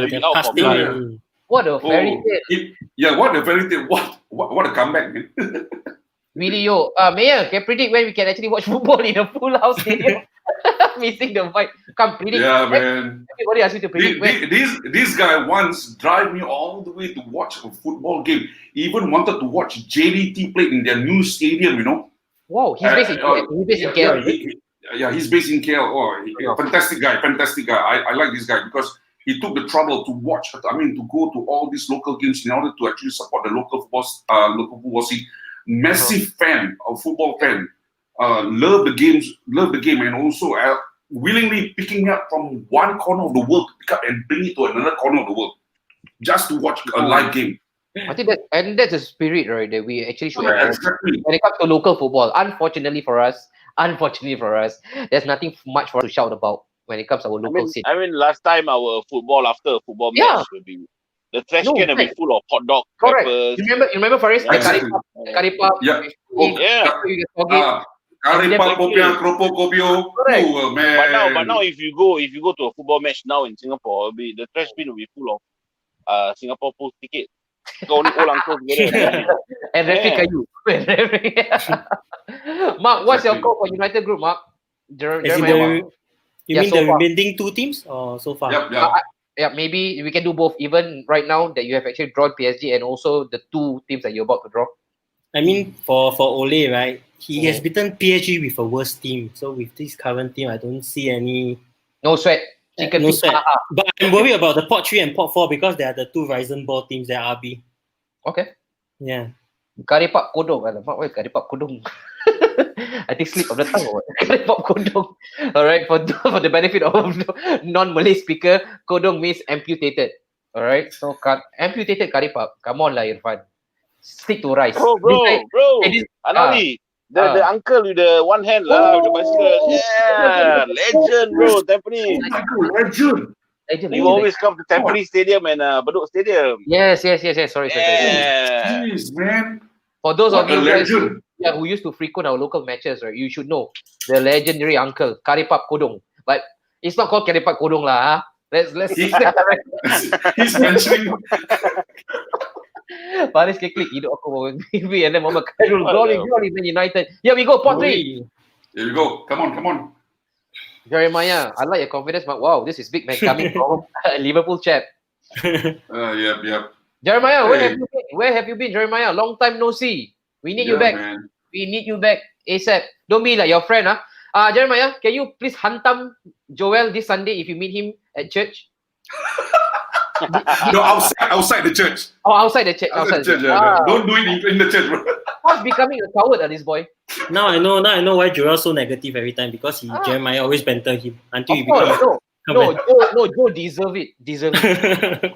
be They're out past for it. blood. What a fairy tale. What a fairy tale. What a comeback, man. Really, yo. Mayor, can predict when we can actually watch football in a full house stadium? Missing the vibe. Come, predict. Yeah, man. Everybody asks you to predict when. This guy once drive me all the way to watch a football game. Even wanted to watch JDT play in their new stadium, you know. Wow, he's based in KL. He's based in KL. Fantastic guy. I like this guy because he took the trouble to watch. I mean, to go to all these local games in order to actually support the local football scene. Massive fan of football fan. Love the game, and also willingly picking up from one corner of the world to pick up and bring it to another corner of the world just to watch a live game. I think that's a spirit, right? That we actually should Yeah, have exactly. when it comes to local football. Unfortunately for us, there's nothing much for us to shout about when it comes to our local scene. I mean, last time our football after a football Yeah. match will be the trash can will be full of hot dog, Correct. peppers. You remember Faris? Yeah. Exactly. Karipap. Yeah. Yeah. Karipap, Kopiah, Keropok, Kopio. Correct. Oh man. But now, if you go to a football match now in Singapore, the trash bin will be full of Singapore Post ticket. So only old uncles go there. And referee Kayu. Mark, what's your Exactly. call for United Group, Mark? As in Jeremiah. You Yeah, mean so the far. remaining 2 teams or so far? Yep, yep. Yeah, maybe we can do both. Even right now that you have actually drawn PSG and also the 2 teams that you're about to draw. I mean, for Ole, right? He has Mm. beaten PSG with a worse team. So with this current team, I don't see any No sweat. Chicken no feet. sweat. But I'm worried about the pot 3 and pot 4 because they are the 2 Ryzen ball teams that are RB. Okay. Yeah. Karipap kodong. Alamak, why karipap kodong? I think slip of the tongue or what? Karipap kodong. Alright, for the benefit of non-Malay speaker, kodong means amputated. Alright, so amputated karipap. Come on lah, Irfan. Stick to rice. Oh, bro. This- Anali. The uncle with the one hand lah, with the bicycle. Yeah, legend, bro. Tampines. Oh my God, legend. You always come to Tampines Stadium and Bedok Stadium. Yes. Sorry. Yeah. Jeez, man. For those What of a you guys legend. who used to frequent our local matches, right, you should know the legendary uncle Karipap Kodong. But it's not called Karipap Kodong lah. Let's He's mentioning. Paris klik hidup aku baby and then Muhammad Khairul glory Man United. Here we go, pot 3. Here we go. Come on. Jeremiah, I like your confidence, but wow, this is big man coming from Liverpool chap. Yep. Jeremiah, Hey. where have you been, Jeremiah? Long time no see. We need you Yeah, back. man. We need you back ASAP. Don't be like your friend, huh? Jeremiah, can you please hantam Joel this Sunday if you meet him at church? No, outside the church. Oh, outside the church. Outside the church. Yeah. Don't do it in the church, bro. How's becoming a coward, this boy? Now I know why Joel's so negative every time because Jeremiah always banter him until he Of course, becomes Joe deserve it.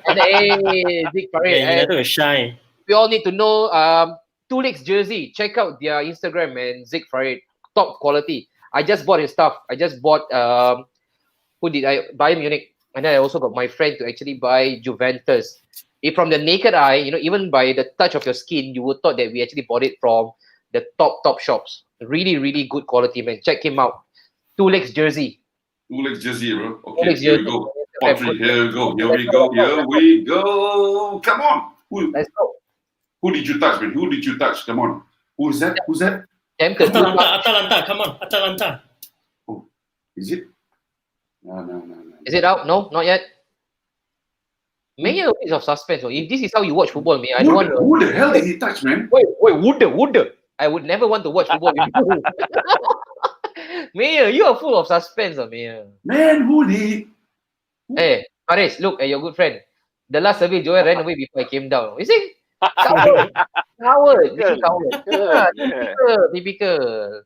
And hey, Big Parade. yeah, he was shy. We all need to know 2 Legs jersey. Check out their Instagram, man. Zig Farid, top quality. I just bought his stuff. I just bought who did I buy? Munich, and then I also got my friend to actually buy Juventus. If from the naked eye, even by the touch of your skin, you would thought that we actually bought it from the top shops. Really, really good quality, man. Check him out. 2 Legs jersey. 2 Legs jersey, bro. 2 Okay, Legs here we jersey. go. Pot 3. Here we go. Come on. Let's go. Who did you touch, man? Who did you touch? Come on. Who's that? Champions. Atalanta, come on, Atalanta. Oh, is it? No. Is it out? No, not yet. Maybe a bit of suspense. If this is how you watch football, man, I don't want to. Who the hell did he touch, man? Wait, Wooder. I would never want to watch football with you. Mayor, you are full of suspense, Mayor. Man, who did? Hey, Paris, look at your good friend. The last survey, Joel ran away before I came down. You see? Coward. Typical.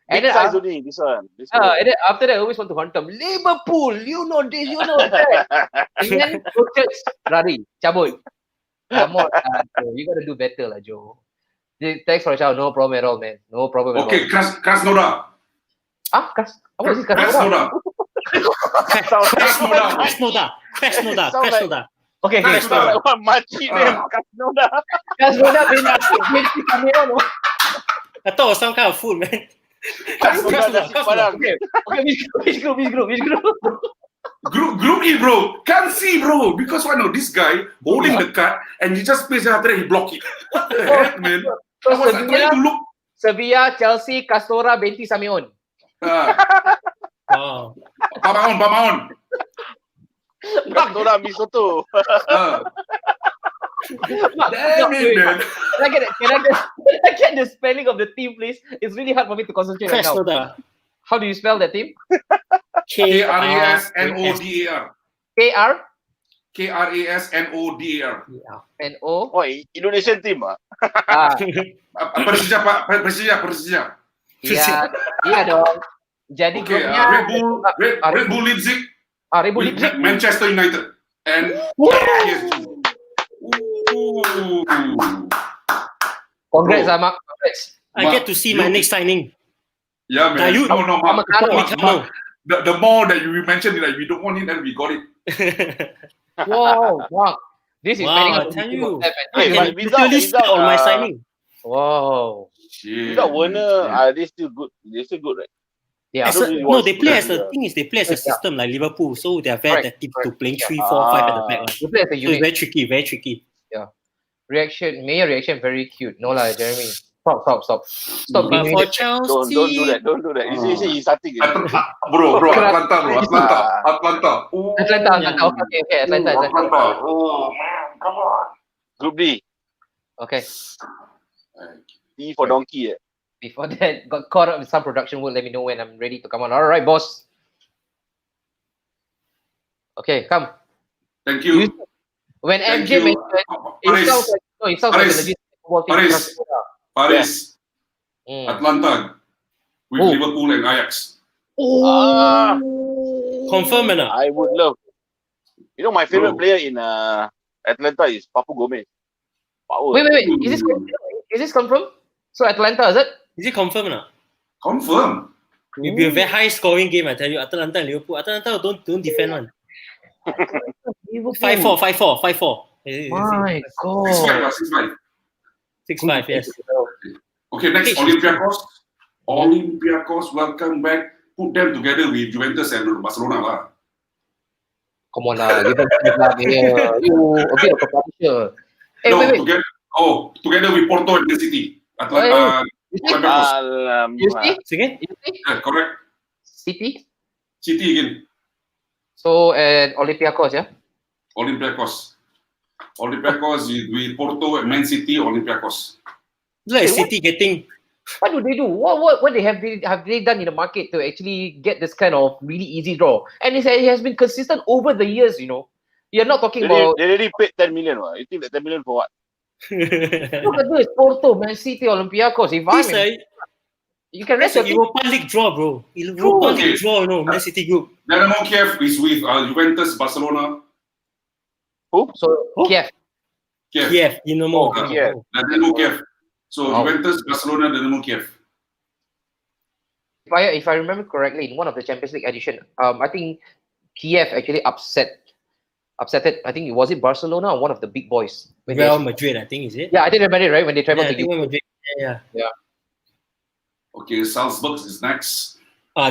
Big And size then, only, this one. and then after that, I always want to hunt them. Liverpool, you know this, you know that. And then go church, Rari, cabut. Come on, Joe. You gotta do better, lah, Joe. Thanks for a shout. No problem at all, man. No problem at all. Okay, Krasnodar. What is this? Krasnodar? Krasnodar. Okay. Sound like one makcik name. Krasnodar. Krasnodar bin Cameron. I thought it was some kind of food, man. Krasnodar nasi padang. Okay, which group? Group E, bro. Can't see, bro. Because why no? This guy holding the card and he just plays it after that he block it. What the heck, man? I was like, trying to look. Sevilla, Chelsea, Castora, Benti Samion. Wow. Bamaon. Krasnodar mi soto. Damn it, man. Can I get the spelling of the team, please? It's really hard for me to concentrate right now. Krasnodar. How do you spell that team? Krasnodar. KR Krasnodar. and O. Oh, Indonesian team ah. Persija. Iya dong. Jadi Okay, grupnya Red Bull Leipzig. Red Bull with Leipzig. Manchester United and PSG. Ooh. Congrats, Mark. Congrats. I get to see my next signing. Yeah, man. You- Mark. Upamecano. The more that you mentioned, like we don't want it, and we got it. Wow, Mark. This is Wow, spelling I out tell the team you. of F and I G. can literally spell on my signing. Wow. Shit. Without Werner, they still good. They still good, right? Yeah. No, they play as a thing is they play as a system like Liverpool, so they are very Correct, adaptive to correct. playing 3, Yeah. 4, 5 at the back. lah. You play as a So it's unit. very tricky. Mayor reaction very cute. No lah, Jeremy. Stop But giving for me Chelsea, Don't do that. Don't do that. You see, he's starting. Bro, Atlanta, bro, Atlanta. Ooh. Atlanta. Okay, Atlanta. Oh man, come on. Group D. Okay. D for donkey. Before that, got caught up with some production work. Let me know when I'm ready to come on. All right, boss. Okay, come. Thank you. When Thank MJ you. mentioned, it sounds like a legit football team. Paris, Mm. Atlanta, with Oh. Liverpool and Ajax. Ah, confirm or not? I would love. You know, my favorite Bro. player in Atlanta is Papu Gomez. Power. Wait. Is this confirmed? So Atlanta, is it? Is it confirm or not? Confirm. It'll be a very high scoring game, I tell you. Atalanta and Liverpool. Atalanta don't defend one. Liverpool. 5-4, 5-4, 5-4. My 6-5, God. 6-5. 6-5, yes. Okay, next H- Olympiacos. Olympiacos, welcome back. Put them together with Juventus and Barcelona lah. Come on lah, give us you a bit of a publisher. Hey, No, wait. together with Porto and Man City. Hey. You see? Olympiacos. You see? Again? You see? Yeah, correct. City. City again. So and Olympiacos, yeah. Olympiacos with Porto and Man City. Olympiacos. Like Hey, City getting What do they do? What they have they done in the market to actually get this kind of really easy draw? And it has been consistent over the years. You know, you're not talking They about. already paid 10 million. You think that 10 million for what? Look at this: Porto, Man City, Olympiacos. If It's I'm, like you can that's rest your a team. Europa League draw, bro. Europa Okay. League draw, you know, Man City group. Dynamo Kiev is with Juventus, Barcelona. So Oh. Kiev. Kiev, Dinamo. Oh, Kiev. Dynamo Kiev. So Wow. Juventus, Barcelona, Dynamo Kiev. If I remember correctly, in one of the Champions League edition, I think Kiev actually upset it. I think was it Barcelona or one of the big boys? When they- Real Madrid, I think, is it? Yeah, I didn't remember it right when they Yeah, traveled I to think UK. Real Madrid. Yeah. Okay, Salzburg is next.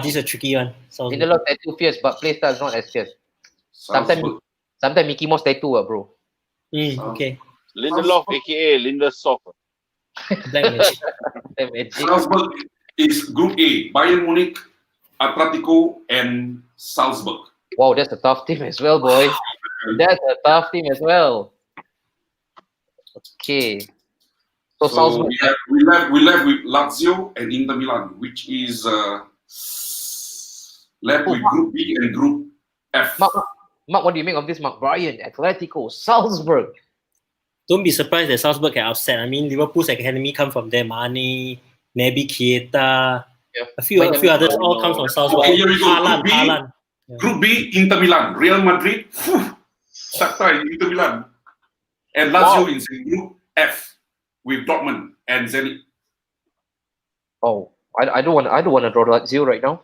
This is a tricky one. Sounds Lindelof tattoo fierce, but play style is not as fierce. Salzburg. Sometimes Mickey Mouse tattoo, bro. okay. Lindelof, aka Lindelof. Black Magic. Salzburg is Group A. Bayern Munich, Atletico, and Salzburg. Wow, that's a tough team as well, boy. That's a tough team as well. Okay. So So Salzburg. we left with Lazio and Inter Milan, which is left with Group B and Group F. Mark, what do you make of this, Mark? Bayern, Atletico, Salzburg. Don't be surprised that Salzburg get upset. I mean, Liverpool's academy come from there. Mane, Naby Keita, a few others all come from Salzburg. Okay, here we go. Haaland. Group B, Inter Milan, Real Madrid, Shakhtar, Inter Milan, and Lazio is in Group F with Dortmund and Zenith. Oh, I don't want to draw Lazio right now.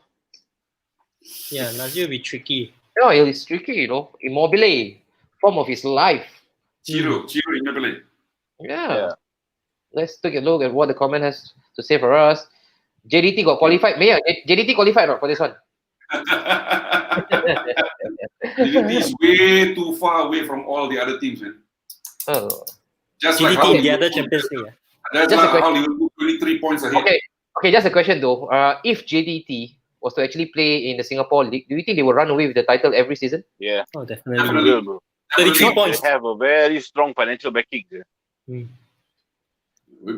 Yeah, Lazio will be tricky. Yeah, it's tricky, you know. Immobile, form of his life. Ciro Immobile. Yeah. Let's take a look at what the comment has to say for us. JDT got qualified. Mayor, JDT qualified or not for this one? JDT is way too far away from all the other teams, man. Oh. Just like GDT how in the other Champions League. That's Just a like how Liverpool 23 points ahead. Okay, just a question though. If JDT was to actually play in the Singapore League, do you think they will run away with the title every season? Yeah. Oh, definitely. Definitely. Bro. 33 points. They have a very strong financial backing.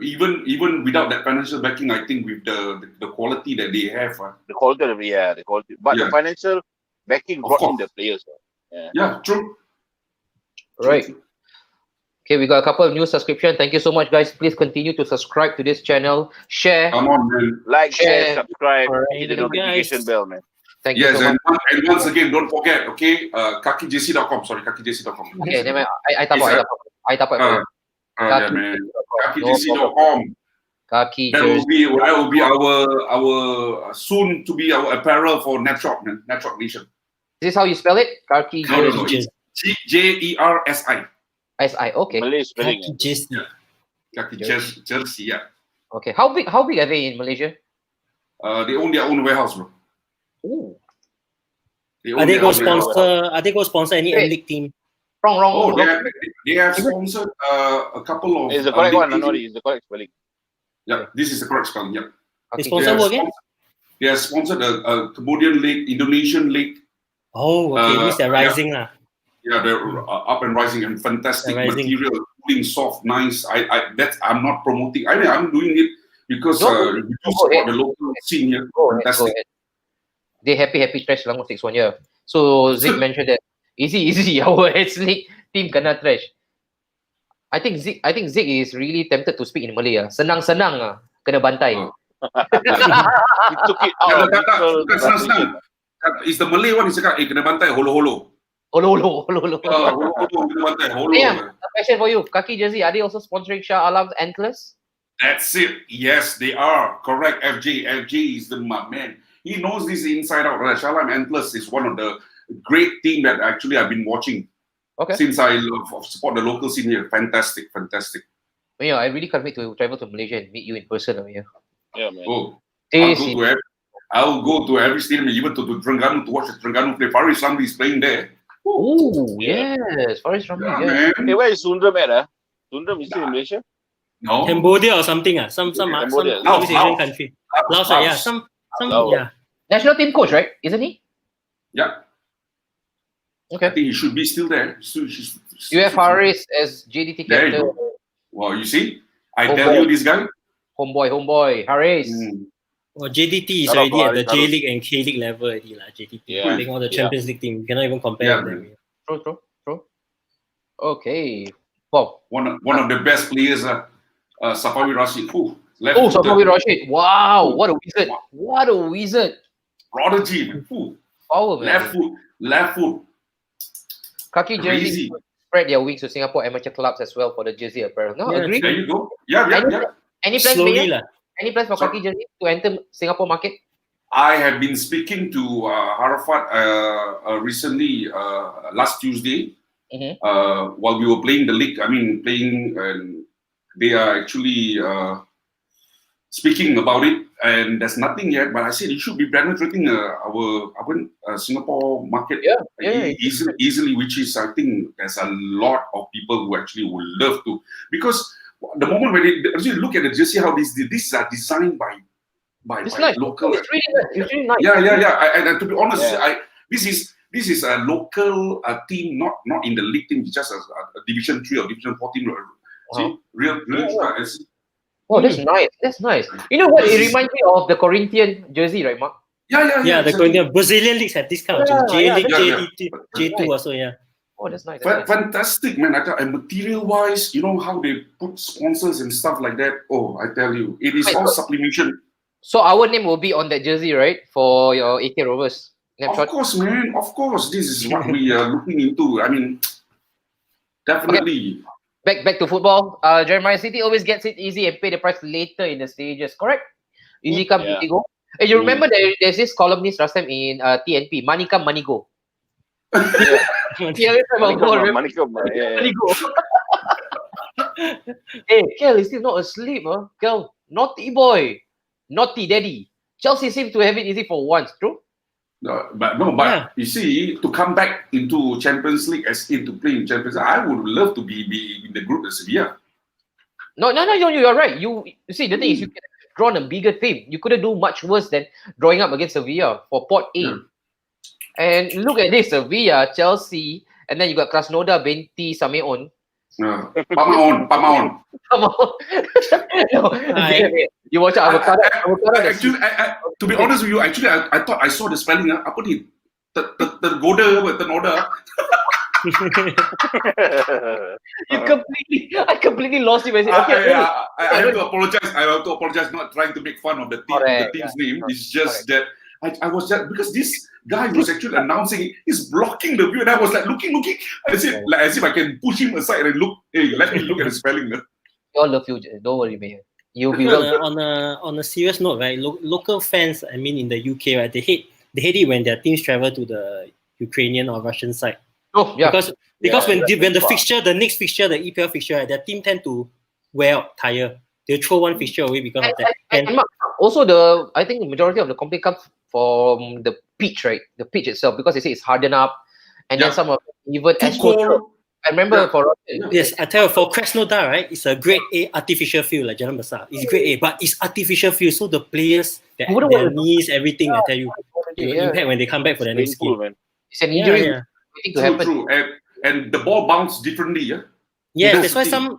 Even without that financial backing, I think with the quality that they have, The quality of the quality. But Yeah. the financial backing Of brought in course. the players. yeah, true. Right. Okay, we got a couple of new subscriptions. Thank you so much, guys. Please continue to subscribe to this channel, share. Come on, man. Like, share, Yeah. subscribe, Alright, hit the guys. notification bell, man. Thank you Yes, so much. and once again, don't forget, okay, kakijc.com. Sorry, kakijc.com. Okay, never mind. I tap out. Yeah, man. Kakijc.com. Kaki That jersey. will be our soon to be our apparel for Netshop, man. Netshop Nation. Is this how you spell it? Kaki No, no, jersey. no. Jersi. SI. Okay. Malay spelling. Kaki jersey, yeah. Okay. How big are they in Malaysia? They own their own warehouse, bro. Ooh. Are they their go own warehouse. sponsor any Wait. M-League team? Wrong. Oh, they have sponsored a couple of. It's the correct league one, teams. no, it's the correct spelling. Yeah, this is the correct spelling. Yeah. They Kaki sponsor who again? They have sponsored a Cambodian league, Indonesian league. Oh, okay. Means they're rising lah. Yeah, they're up and rising and fantastic They're rising. material, cooling, soft, nice. I'm not promoting. I mean, I'm doing it because we do support the local scene here. Go ahead, Fantastic. go ahead. They happy trash Selangor 6-1 year. So Zik mentioned that easy our ethnic team kena trash. I think Zik is really tempted to speak in Malay. Senang-senang kena bantai. He took it out of literal Bukan senang-senang. It's the Malay one. He cakap, kena bantai holo-holo. Holo. Holo-holo kena bantai holo. Yeah, a question for you. Kaki jersey, are they also sponsoring Shah Alam's Antlers? That's it. Yes, they are. Correct, FJ. FJ is my man. He knows this inside out. Shalam Antlers is one of the great team that actually I've been watching since I support the local scene here. Fantastic. Yeah, I really can't wait to travel to Malaysia and meet you in person over here. Yeah, man. Oh, This I'll go to every stadium, even to Terengganu to watch the Terengganu play. Faris Ramli is playing there. Oh, yes. Faris Ramli, Yeah, man. Hey, where is Sundram at? Sundram is still in Malaysia? No. Cambodia or something. Some Cambodia. Southeast Asian Laos. country. Laos, yeah. Some Laos. yeah. National team coach, right? Isn't he? Yeah, I Okay. think he should be still there. You have Faris as JDT There you captain. go. Well, you see, I Oh, tell boy. you, this guy. Homeboy. Haris. Well, JDT is Hello, already at the hello. J League and K League level already lah. JDT Yeah. playing all the Yeah. Champions League team. You cannot even compare Yeah, with them. True. Okay. Wow. One of the best players, Safawi Rashid. Left Oh, footer. Safawi Rashid. Wow. What a wizard. Prodigy. Power, man. Left foot. Kaki jersey Crazy. spread their wings to Singapore amateur clubs as well for the jersey apparel. No, Yeah, agree? There you go. Yeah. Any plans, Slowly Mayor? lah. Any plans for Kaki jersey to enter Singapore market? I have been speaking to Harafat recently, last Tuesday, Mhm. while we were playing the league. They are actually speaking about it, and there's nothing yet. But I said it should be penetrating our Singapore market easily, which is, I think there's a lot of people who actually would love to, because the moment when they actually look at the jersey, how these are designed by It's nice. local. It's really nice. Yeah. And to be honest, Yeah. this is a local team, not in the league team, just a Division 3 or Division 4 team. See, really. Oh, that's nice. That's nice. You know what? It reminds me of the Corinthian jersey, right, Mark? Yeah. Yeah, the exactly. Brazilian leagues have this kind of jersey. J League, yeah. JDT, J2 also, yeah. Oh, that's nice. That's nice. Fantastic, man. And material-wise, you know how they put sponsors and stuff like that. Oh, I tell you, it is all sublimation. So our name will be on that jersey, right? For your AK Rovers. Of course, man. Of course, this is what we are looking into. I mean, definitely. Back to football. Jeremiah City always gets it easy and pay the price later in the stages. Correct? Easy come, Yeah. easy go. And you remember there's this columnist last time in TNP. Money come, money go. Yeah, Money come, Money yeah. go. Hey, Kel is still not asleep, huh? Kel, naughty boy. Naughty daddy. Chelsea seems to have it easy for once, true? But Yeah. you see, to come back into Champions League as into playing Champions League, I would love to be in the group of Sevilla. No, you're right. You see, the thing is, you could have drawn a bigger team. You couldn't do much worse than drawing up against Sevilla for Pot A. Yeah. And look at this, Sevilla, Chelsea, and then you got Krasnodar, Benti, Sameon. Pamaon. Come on. No, you watch out. Actually, to be honest with you, actually, I thought I saw the spelling. Apa ni? Tergoda. I completely lost you. I have to apologize. I have to apologize. Not trying to make fun of the team, Correct, the team's yeah. name. It's just that I was just, because this guy was actually announcing, he's blocking the view, and I was like looking. I said, like, as if I can push him aside and look. Hey, let me look at the spelling. We all love you. Don't worry, man. You'll be well. On a serious note, right? Local fans, I mean, in the UK, right? They hate it when their teams travel to the Ukrainian or Russian side. Oh, yeah. Because when the next fixture, the EPL fixture, right, their team tend to wear out, tire. They throw one fixture away because of that. And also, I think the majority of the complaint comes from the pitch, right? The pitch itself, because they say it's hardened up, and then some of even I remember Yeah. for Yes, I tell you, for Krasnodar, right, it's a grade A artificial field, like Jalan Besar. It's grade A, but it's artificial field, so the players, You wouldn't their want to- knees, everything, I tell you, it will yeah. impact when they come back for the It's next painful, game. man. It's an Yeah, injury yeah. waiting to True, happen. true. And the ball bounces differently, yeah? Yes, That's that's why the thing.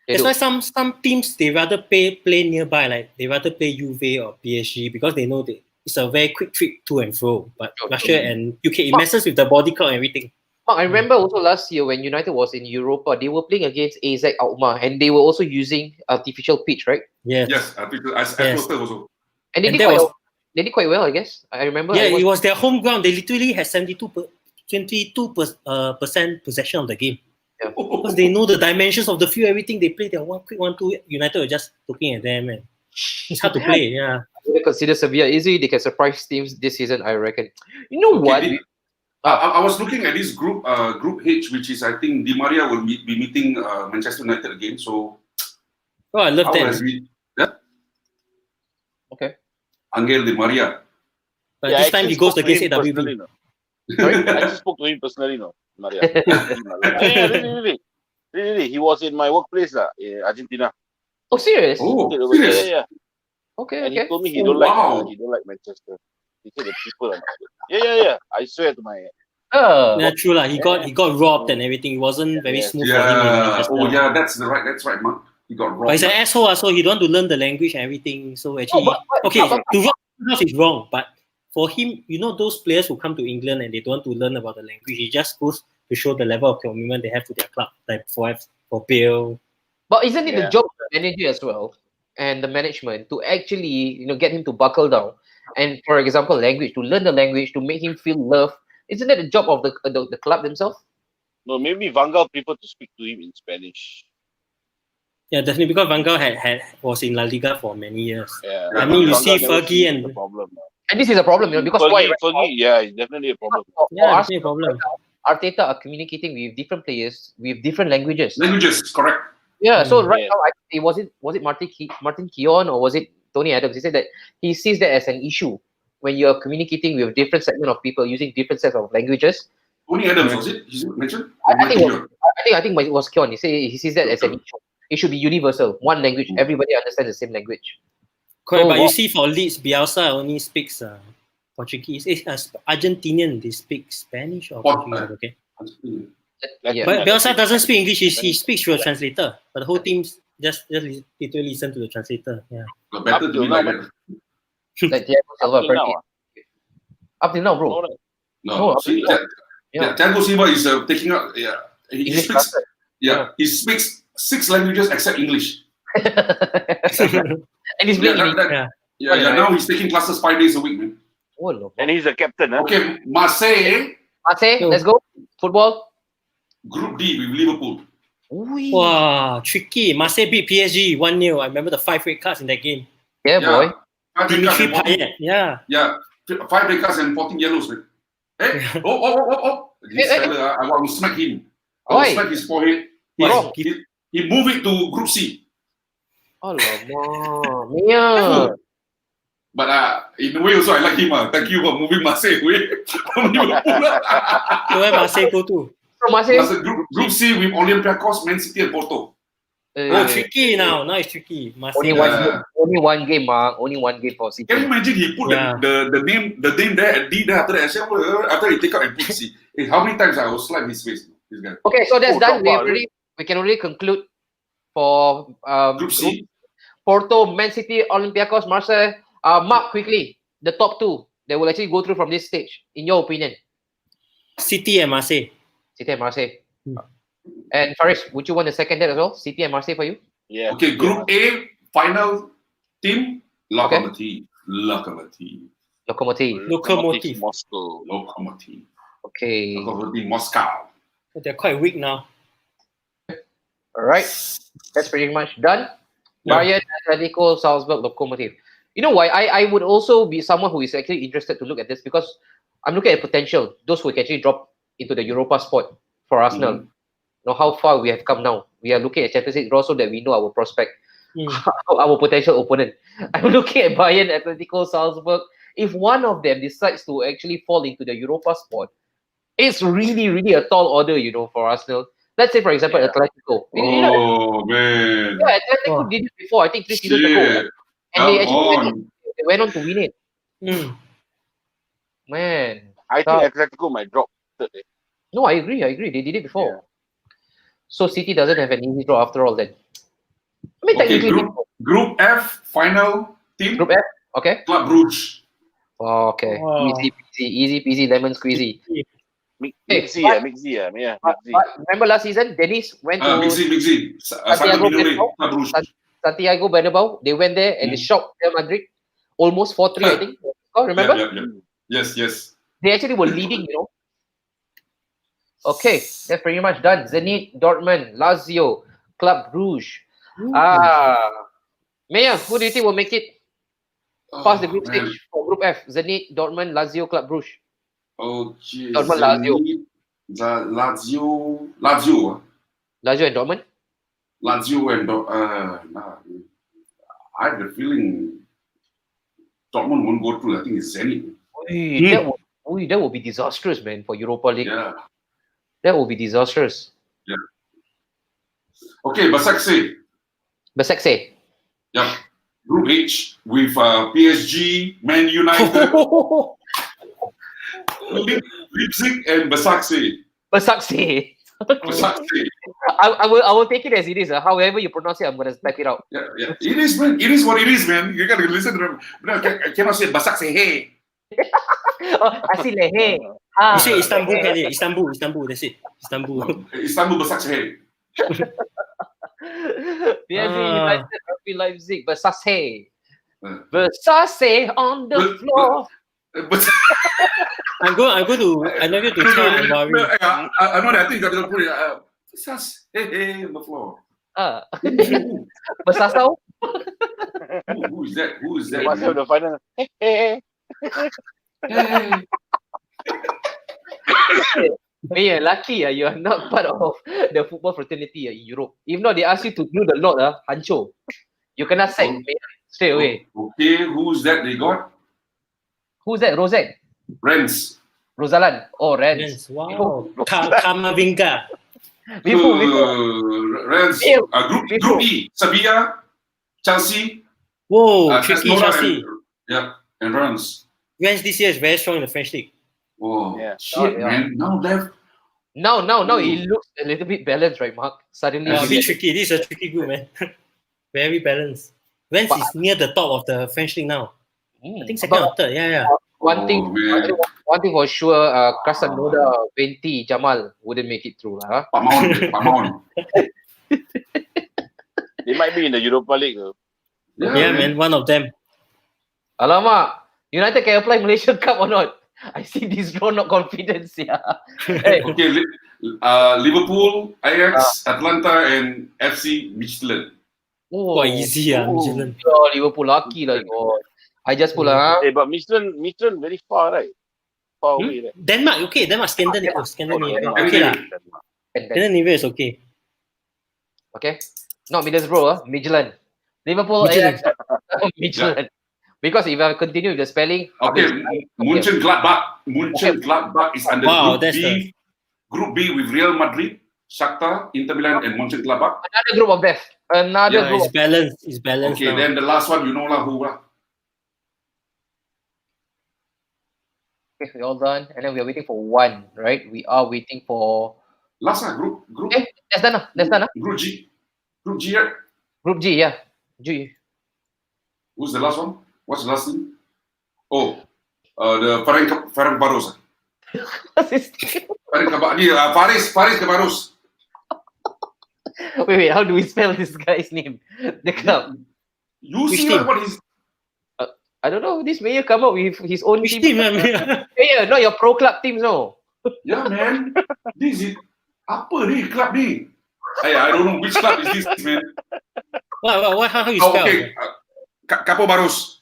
They do. some teams they rather play nearby, like they rather play UV or PSG because they know that it's a very quick trip to and fro. But Sure, Russia and UK, it messes with the body clock and everything. Mark, I remember also last year when United was in Europa, they were playing against AZ Alkmaar and they were also using artificial pitch, right? Yes. Yes, I Yes. floated also. And they And did that quite was- they did quite well, I guess. I remember. Yeah, I was, it was their home ground. They literally had 22% possession of the game. Because they know the dimensions of the field, everything. They play their one quick 1-2. United were just looking at them, and it's hard to play. Yeah. I consider Sevilla easy. They can surprise teams this season, I reckon. You know what? I was looking at this group H, which is, I think, Di Maria will be meeting Manchester United again. So, Oh, I love how has that. he? Yeah? Okay. Angel Di Maria. But Yeah, this I time he actually goes spoke to against him personally, AWB. no. I actually spoke to him personally, no, Maria. Yeah, really. He was in my workplace, in Argentina. Oh, serious? Oh, Yeah, serious? yeah. Okay, And he okay. told me he Oh, don't wow. like Manchester. He said the people are not good. Yeah. I swear to my Yeah, true lah. He got robbed and everything. It wasn't very Yeah. smooth for him in Yeah. Manchester. Oh, yeah, that's right, Mark. He got But robbed. he's an asshole, so he don't want to learn the language and everything. So actually, but- okay, but- to rob house is wrong, but for him, you know, those players who come to England and they don't want to learn about the language, he just goes to show the level of commitment they have to their club, like for Bale. But isn't it the Yeah. job of the manager as well and the management to actually, get him to buckle down? And for example, language, to learn the language, to make him feel love. Isn't that the job of the club themselves? no, maybe Van Gaal preferred to speak to him in Spanish. Yeah, definitely because Van Gaal was in La Liga for many years. Yeah. I mean, you Van Gaal see never Fergie sees and- the problem. And this is a problem, because why? Fergie, yeah, it's definitely a problem. For Yeah, us, that's no problem. Arteta are communicating with different players with different languages. Languages, correct. Yeah, so right Yeah. now, was it Martin Keown or was it Tony Adams? He said that he sees that as an issue when you are communicating with different segment of people using different sets of languages. Tony Adams, was it? He's mentioned? I think it was Keown. He sees that as an issue. It should be universal, one language. Everybody understands the same language. Correct, So but you what- see, for Leeds, Bielsa only speaks Portuguese. Argentinian, they speak Spanish or Portuguese. Okay. Yeah. But Bielsa doesn't speak English. He speaks through a translator. But the whole team just literally listen to the translator. Yeah. Got better Up to be till like now, that. Like Thiago Silva, Up till now, apparently. Up till now, bro. no, right? No, No, see, yeah. Thiago Silva is taking out. Yeah, he English speaks. classes. Yeah, he speaks 6 languages except English. And he's Yeah, playing. now he's taking classes 5 days a week, man. Oh, no. And he's a captain, huh? Okay, Marseille, Marseille, let's go. Football. Group D with Liverpool. Ooh. Wow, tricky. Marseille beat PSG 1-0. I remember the 5 red cards in that game. Yeah, boy. 5 red cards Dimitri and 14, Payet. Yeah. yeah, 5 red cards and 14 yellows, man. Hey, oh. This Hey, hey. fella, I want to smack him. I will Why? smack his forehead. Wrong. He moved it to Group C. Alamak. Mia. But in a way also I like him. Thank you for moving Marseille away from Liverpool. So where Marseille go to? So Marseille. That's a group C with Olympiacos, Man City and Porto. Oh, tricky now. Now it's tricky. Marseille. Only one game, Mark. Only one game for City. Can you imagine he put Yeah. the name there at D there after that? I said, after he take out and put C. Hey, how many times I will slap his face? This guy. Okay, so that's Oh, done. drop out, We can already conclude for Group C. Porto, Man City, Olympiacos, Marseille. Mark, quickly, the top two that will actually go through from this stage, in your opinion. City and Marseille. City and Marseille. Hmm. And Faris, would you want to second that as well? City and Marseille for you? Yeah. Okay, Group A, final team, Okay. Lokomotiv. Lokomotiv. Moscow. Lokomotiv. Okay. Lokomotiv Moscow. They're quite weak now. All right. That's pretty much done. Yeah. Bayern, Atletico, Salzburg, Lokomotiv. You know why? I would also be someone who is actually interested to look at this because I'm looking at potential. Those who can actually drop into the Europa spot for Arsenal. Know how far we have come now. We are looking at Champions League draw so that we know our prospect, our potential opponent. I'm looking at Bayern, Atletico, Salzburg. If one of them decides to actually fall into the Europa spot, it's really, really a tall order, for Arsenal. Let's say, for example, Yeah. Atletico. You know, Oh man. yeah, Atletico Wow. did it before. I think 3 seasons ago, Shit. and they Come actually on. went on to win it. Mm. Man, I think Atletico might drop third. no, I agree. They did it before. Yeah. So City doesn't have an easy draw after all. Then, I mean, Okay, technically, Group F final team. Group F. Okay. Club Brugge. Oh, okay. Wow. Easy peasy, lemon squeezy. Mixy, but- Mixy. But remember last season, Dennis went to Big Z. Santo Santiago Minore, Bernabeu. Club Brugge. Santiago Bernabeu. They went there and they shocked Real Madrid, almost 4-3, I think. Oh, remember? Yeah. Yes. They actually were leading, you know. Okay, that's pretty much done. Zenith Dortmund, Lazio, Club Brugge. Maya, who do you think will make it past the group man. stage for Group F? Zenith Dortmund, Lazio, Club Brugge. Okay. Dortmund, Lazio. Lazio. Lazio and Dortmund. Lazio and I have the feeling Dortmund won't go through. I think it's Zenith. That would be disastrous, man, for Europa League. Yeah. That would be disastrous. Yeah. Okay, Basaksehir. Basaksehir. Yeah. Group H with PSG, Man United, Leipzig, and Basaksehir. Basaksehir. Basaksehir. I will take it as it is. However you pronounce it, I'm gonna type it out. Yeah. It is, man. It is what it is, man. You gotta listen to them. I cannot say Basaksehir. Asilehe. You say Istanbul, Istanbul. That's it. Istanbul Basaksehir. PSG United, RB Leipzig, Basaksehir. Basaksehir on the floor. But I'm going to tell Anwari. I know that. I think you got to put it. Basaksehir on the floor. Basasau. Who is that? Who is They that? must have the final. Yeah, lucky you are not part of the football fraternity in Europe. If not, they ask you to do the lot, Hancho. You cannot sack straight away. Okay, who's that they got? Who's that? Rosette? Rennes. Rosalan? Oh, Rennes. Yes, wow. Kamavinga. Rennes. Group E. Sevilla, Chelsea. Whoa, tricky Tesnora Chelsea. and Rennes. Rennes this year is very strong in the French league. Oh, Yeah. shit, Yeah. man. Now left. Now he looks a little bit balanced, right, Mark? Suddenly, A bit tricky. This is a tricky group, man. Very balanced. Rennes is near the top of the French league now. I think second or third. Yeah. One thing for sure, Krasnodar, Venti, Jamal wouldn't make it through, huh? Pamon. They might be in the Europa League. Though. Yeah, man. One of them. Alamak, United can apply Malaysia Cup or not? I see this draw, not confidence, yeah. Hey, Okay, Liverpool, Ajax, Atlanta, and FC Midtjylland. Quite easy, Midtjylland. Oh, Liverpool lucky, like God. I just pull, Hey, but Michelin very far, right? Far away, right? Denmark, Scandinavia. Denmark. Okay lah. Scandinavia is okay. Okay, not Middlesbrough, Midtjylland. Liverpool, Ajax, Midtjylland. Because if I continue with the spelling, Okay, Mönchengladbach is under Group B with Real Madrid, Shakhtar, Inter Milan, and Mönchengladbach. Another group of death. It's balanced. Okay, now. then the last one, you know lah, who lah? Okay, we're all done, and then we are waiting for one, right? We are waiting for Last one, group. Okay, that's done. That's done. Group G, right? Group G, yeah. G. Who's the last one? What's the last name? Oh, the Ferencváros. What's his Faris Kebaros. Wait, how do we spell this guy's name? The club. You Which see team? what is? I don't know. This mayor come up with his own Which team. team, man? Yeah, not your pro club teams, no. Yeah, man. This is apa ni club ni? I don't know which club is this, man. What? How you Oh, spell? okay. Capo Baros.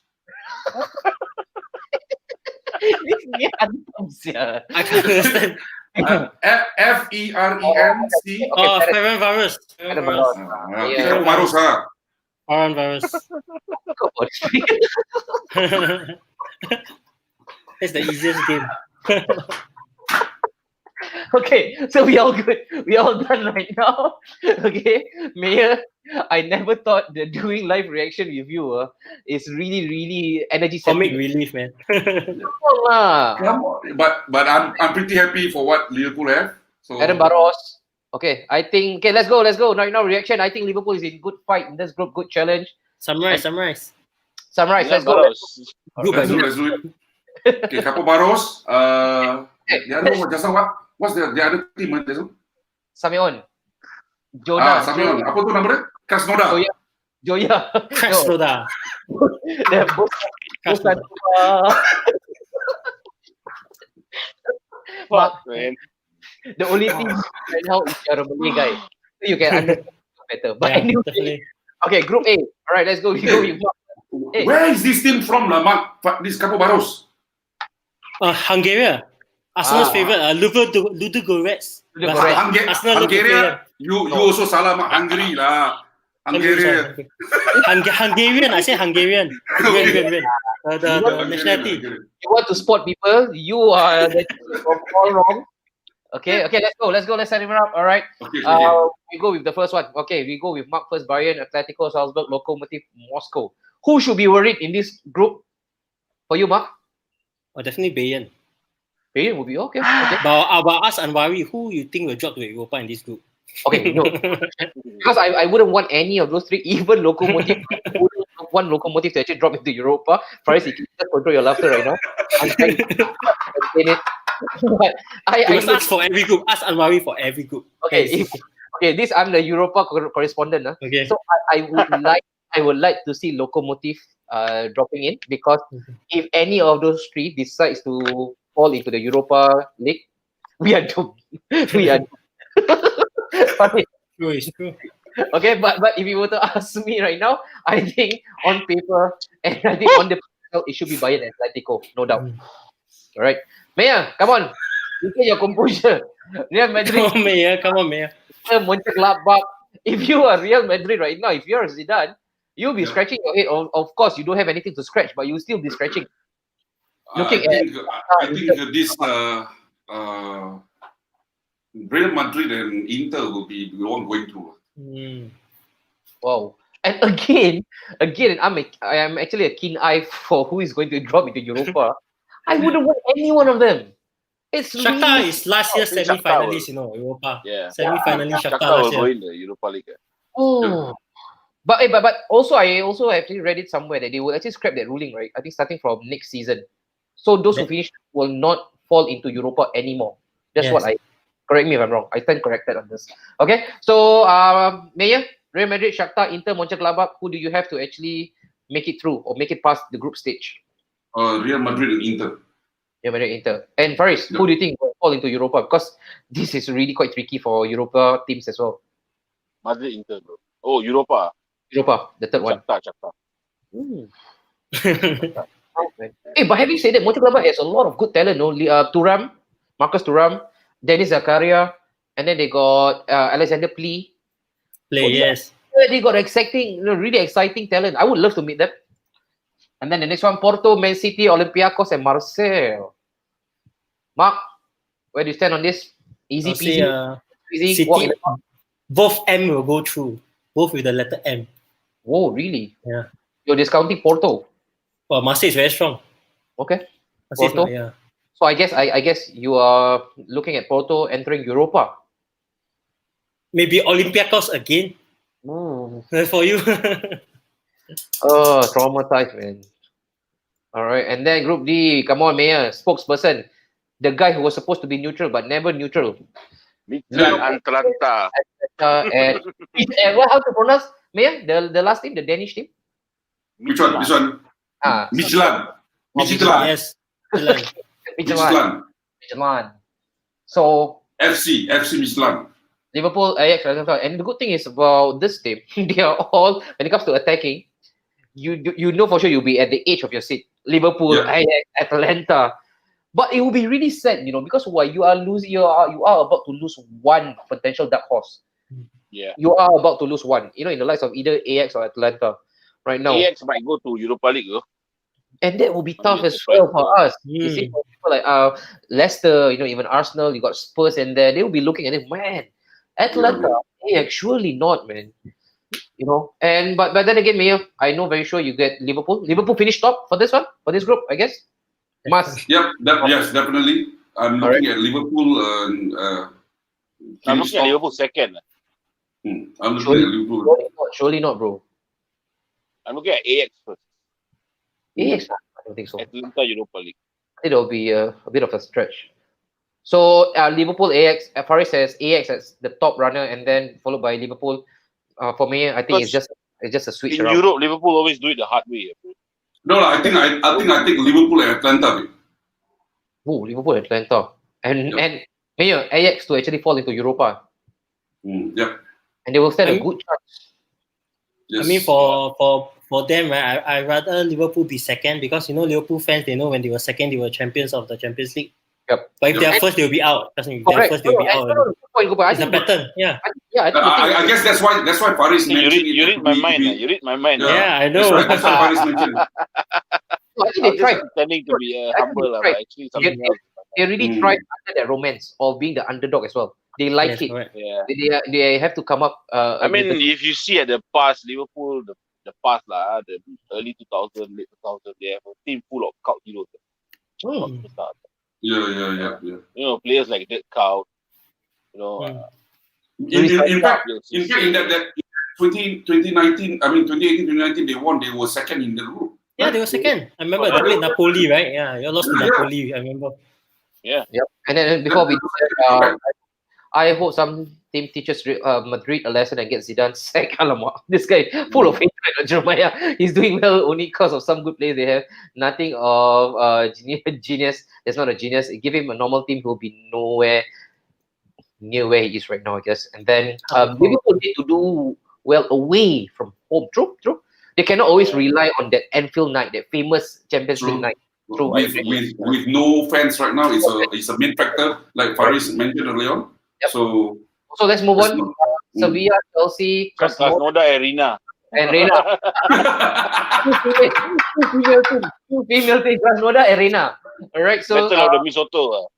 This name handsome, yeah. I can't understand. Ferenc. Oh, Ferencváros. Capo Baros, ha. Ferencváros. Come on. That's the easiest game. Okay, so we all good. We all done right now. Okay, Mayor, I never thought that doing live reaction with you is really, really energy Comic sapping. relief, man. Come on, Come on. But I'm pretty happy for what Liverpool have. So Aaron Barros. Okay, I think let's go. Right now, reaction. I think Liverpool is in good fight in this group, good challenge. Summarize. Summarize, let's go. Baros. Good, let's do it. Okay, Capo Barros. The other one was just now what? What's the other team? Just now? Samion. Jonah. Samion. Apa tu nama dia? Krasnodar. Joya. Krasnodar. They're both Krasnodar. Fuck, man. The only thing right now is you're a Malay guy. So you can understand better. But Yeah, anyway, definitely. okay, Group A. All right, let's go. We go with Mark. Hey. Where is this team from, lah, Mark? This Capo Barros. Hungary. Arsenal's favorite, Ludogorets. Ludogorets. Arsenal Hungarian. You also salah, Mark. Hungary lah. Hungarian. Hungarian. I say Hungarian. Hungarian. The nationality. You want to spot people, you are all wrong. Okay, let's go. Let's set him up. All right. Okay. We go with the first one. Okay, we go with Mark first. Bayern, Atletico, Salzburg, Lokomotiv, Moscow. Who should be worried in this group? For you, Mark? Oh, definitely Bayern. Bayern will be okay. Okay. But us Anwari, who you think will drop to Europa in this group? Okay, no. Because I wouldn't want any of those three, even Lokomotiv. Wouldn't want Lokomotiv to actually drop into Europa. Faris, you can just control your laughter right now. I'm trying to contain it. But I Ask for every group. Ask Anwari for every group. okay, this I'm the Europa correspondent. Okay. So I would like to see Lokomotiv dropping in, because if any of those three decides to fall into the Europa League, we are doomed. We are doomed. True, it's true. Okay, but if you were to ask me right now, I think on paper and I think on the it should be Bayern and Atletico, no doubt. All right, Maya, come on, you get your composure. Real Madrid, Come on, Mayor. Mönchengladbach. If you are Real Madrid right now, if you're Zidane, you'll be scratching your head. Of course, you don't have anything to scratch, but you'll still be scratching. I think this Real Madrid and Inter will be the one going through. Wow. And again, I am actually a keen eye for who is going to drop into Europa. I wouldn't want any one of them. It's Shakhtar really... is last year's semi-finalist, Europa. Yeah. Semi-finalist Shakhtar Shakhtar will last go year. in the Europa League. Oh. But also I also actually read it somewhere that they will actually scrap that ruling, right? I think starting from next season. So those who finish will not fall into Europa anymore. That's what correct me if I'm wrong. I stand corrected on this. Okay. So Mayor, Real Madrid, Shakhtar, Inter, Mönchengladbach, who do you have to actually make it through or make it past the group stage? Real Madrid and Inter. Real Madrid, Inter. And Faris, who do you think will fall into Europa? Because this is really quite tricky for Europa teams as well. Madrid, Inter, bro. Oh, Europa, the third one. Shakhtar. Hey, but having said that, Mönchengladbach has a lot of good talent. No, Marcus Thuram, Dennis Zakaria, and then they got Alexander Plee. Yes. They got really exciting talent. I would love to meet them. And then the next one, Porto, Man City, Olympiacos, and Marseille. Mark, where do you stand on this? Easy peasy. Easy. City, both M will go through. Both with the letter M. Whoa, really? Yeah. You're discounting Porto. Well, Marseille is very strong. Okay. Porto? Porto. So I guess you are looking at Porto entering Europa. Maybe Olympiacos again. For you. Oh, traumatized, man. All right, and then Group D. Come on, Mayor, spokesperson, the guy who was supposed to be neutral but never neutral. Midland Atlanta. And how to pronounce, Mayor? The last team, the Danish team. Which one? This one? Midland. Yes. Midland. So FC Midland. Liverpool, Ajax, and the good thing is about this team, they are all, when it comes to attacking, you know for sure you'll be at the edge of your seat. Liverpool, Ajax, Atlanta. But it will be really sad, because you are about to lose one potential dark horse. Yeah. You are about to lose one, in the likes of either Ajax or Atlanta right now. Ajax might go to Europa League, and that will be tough as well for us. You see, people like Leicester, even Arsenal, you got Spurs in there. They will be looking at it, man. Atlanta, surely not, man. And but then again, Mayor, I know very sure you get Liverpool. Liverpool finished top for this one, for this group, I guess. Must. Yep. Yes, definitely. I'm looking at Liverpool. I'm looking at Liverpool second. I'm looking at Liverpool. Surely not, bro. I'm looking at AX first. AX? I don't think so. Atlanta Europa League. It'll be a bit of a stretch. So Liverpool, AX. Faris says AX as the top runner, and then followed by Liverpool. For me, I think it's just a switch in around. Europe, Liverpool always do it the hard way. No, I think I take Liverpool and Atlanta. Oh, Liverpool, Atlanta, and Mayor Ajax to actually fall into Europa. Yep. And they will stand a good chance. Yes. I mean, for them, right, I rather Liverpool be second because Liverpool fans, they know when they were second, they were champions of the Champions League. Yep. But if they are first, they'll be out. Trust me, if they are first, they'll be out. It's a pattern. Yeah. I guess that's why Faris mentioned. You read my mind. You read my mind. Yeah, I know. That's why Faris mentioned. I think they tried. Pretending to be humble, but actually something else. They really tried under that romance of being the underdog as well. They like it. Correct. Yeah. They have to come up. I mean, if you see at the past, Liverpool, the past the early 2000, late 2000, they have a team full of cult heroes. Yeah. Players like Dead Cow. In fact, in that 2019, 2018-2019, they won. They were second in the group. Yeah, they were second. I remember they played Napoli, right? Yeah, you lost to Napoli. I remember. Yeah. Yep. And then before we do that, I hope some team teaches Madrid a lesson and get Zidane sacked. Alamak, this guy full of hatred. Jeremiah, he's doing well only because of some good players they have. Nothing of genius. It's not a genius. Give him a normal team, he'll be nowhere near where he is right now, I guess. And then Liverpool need to do well away from home. True. They cannot always rely on that Anfield night, that famous Champions League night. With no fans right now, it's a main factor, like Faris mentioned earlier. Yep. So let's move on. Sevilla, Chelsea, Krasnodar Arena. And Reina. Two female teams, Krasnodar Arena. All right, so Battle of the Misoto.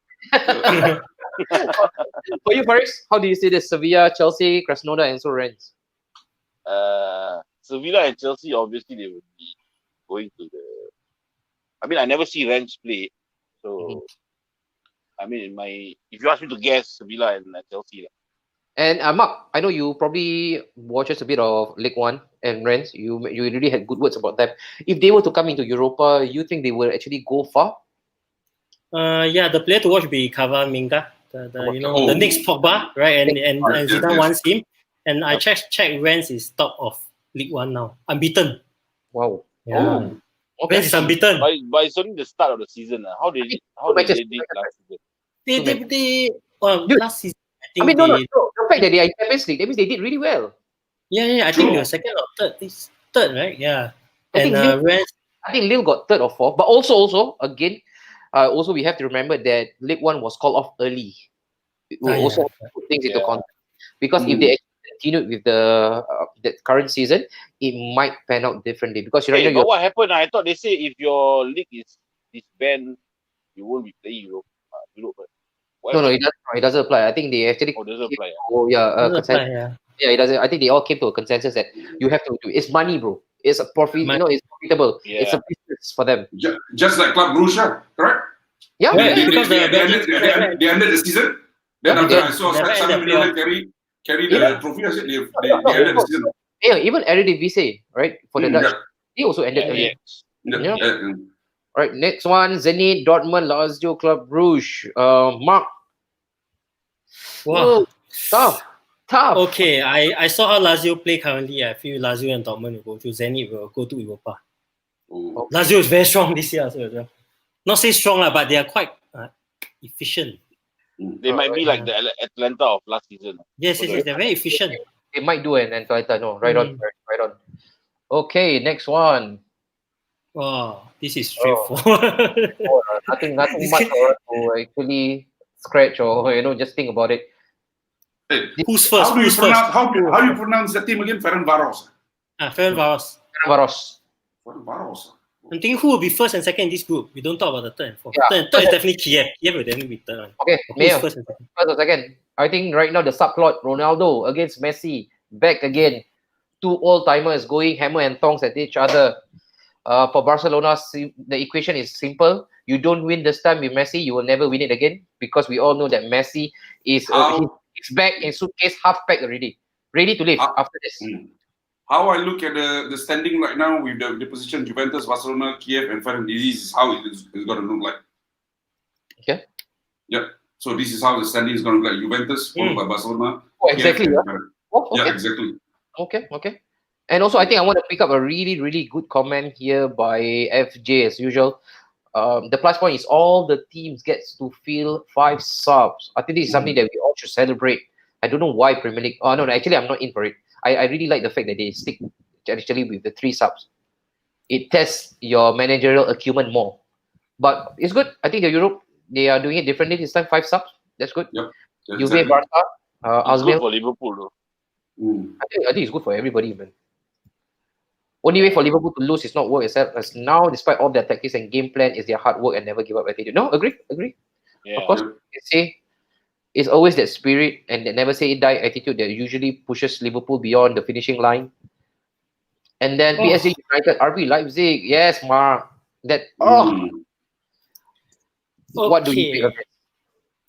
For you, Faris, how do you see this? Sevilla, Chelsea, Krasnodar, and so Rennes. Sevilla and Chelsea, obviously, they will be going to the. I mean, I never see Rennes play, so I mean, if you ask me to guess, Sevilla and Chelsea. And Mark, I know you probably watches a bit of League One and Rennes. You really had good words about them. If they were to come into Europa, you think they will actually go far? Yeah, the player to watch will be Cavaminga, the next Pogba, right? And Zidane wants him. And I checked Rennes is top of League One now, unbeaten. Wow. Yeah. Rennes is unbeaten. But it's only the start of the season. How did they did last season? Last season. No. The fact that they are in Champions League, that means they did really well. Yeah. I think they were second or third. It's third, right? Yeah. I think Lille got third or fourth. But also again, we have to remember that League One was called off early. We will also put things into context. Because if they continued with the current season, it might pan out differently. Because but what happened? I thought they say if your league is disbanded, you won't be playing Europe. No, it doesn't apply. I think they actually. Doesn't apply. Yeah, it doesn't. I think they all came to a consensus that you have to do. It's money, bro. It's a profit. It's profitable. Yeah. It's a business for them. Just like Club Brugge, correct? Yeah. They ended the season. Then after I saw 7 million carry the trophy, I said they ended the season. Yeah, even Eredivisie, right? For the Dutch, they also ended early. All right, next one, Zenith Dortmund, Lazio, Club Brugge. Mark. Wow. Tough. Okay, I saw how Lazio play currently. I feel Lazio and Dortmund will go to Zenith, will go to Europa. Lazio is very strong this year. So not say strong, but they are quite efficient. They might be like the Atlanta of last season. Yes, they're very efficient. They might do an Atlanta. No, right on. Okay, next one. Wow, this is straightforward. Nothing much for us to actually scratch or just think about it. Hey, who's first? How do you pronounce the team again? Ferencvaros. Ferencvaros. Ferencvaros. Ferencvaros. I'm thinking who will be first and second in this group. We don't talk about the third and fourth. Yeah. Third is definitely Kiev. Kiev will definitely be third one. Okay, But who is Mayor, first and second? first or second. I think right now the subplot Ronaldo against Messi back again. Two old timers going hammer and tongs at each other. For Barcelona, the equation is simple. You don't win this time with Messi, you will never win it again because we all know that Messi is he's back in suitcase half packed already, ready to leave after this. How I look at the standing right now with the position Juventus, Barcelona, Kiev, and Feyenoord, this is how it's going to look like. Okay. Yep. So this is how the standing is going to look like. Juventus followed by Barcelona. Oh, exactly. Kiev, okay. Yeah, exactly. Okay. And also, I think I want to pick up a really, really good comment here by FJ as usual. The plus point is all the teams gets to fill 5 subs. I think this is something that we all should celebrate. I don't know why Premier League. Oh no, actually I'm not in for it. I really like the fact that they stick actually with the 3 subs. It tests your managerial acumen more. But it's good. I think the Europe they are doing it differently this time. 5 subs. That's good. Yep. Juve, Barca, It's good Arsenal. for Liverpool, though. I think it's good for everybody, man. Only way for Liverpool to lose is not work itself, as now, despite all their tactics and game plan, is their hard work and never give up attitude. No, agree. Yeah. Of course, you say it's always that spirit and that never say it die attitude that usually pushes Liverpool beyond the finishing line. And then PSG United, RB Leipzig, yes, Mark. That what do you think of it?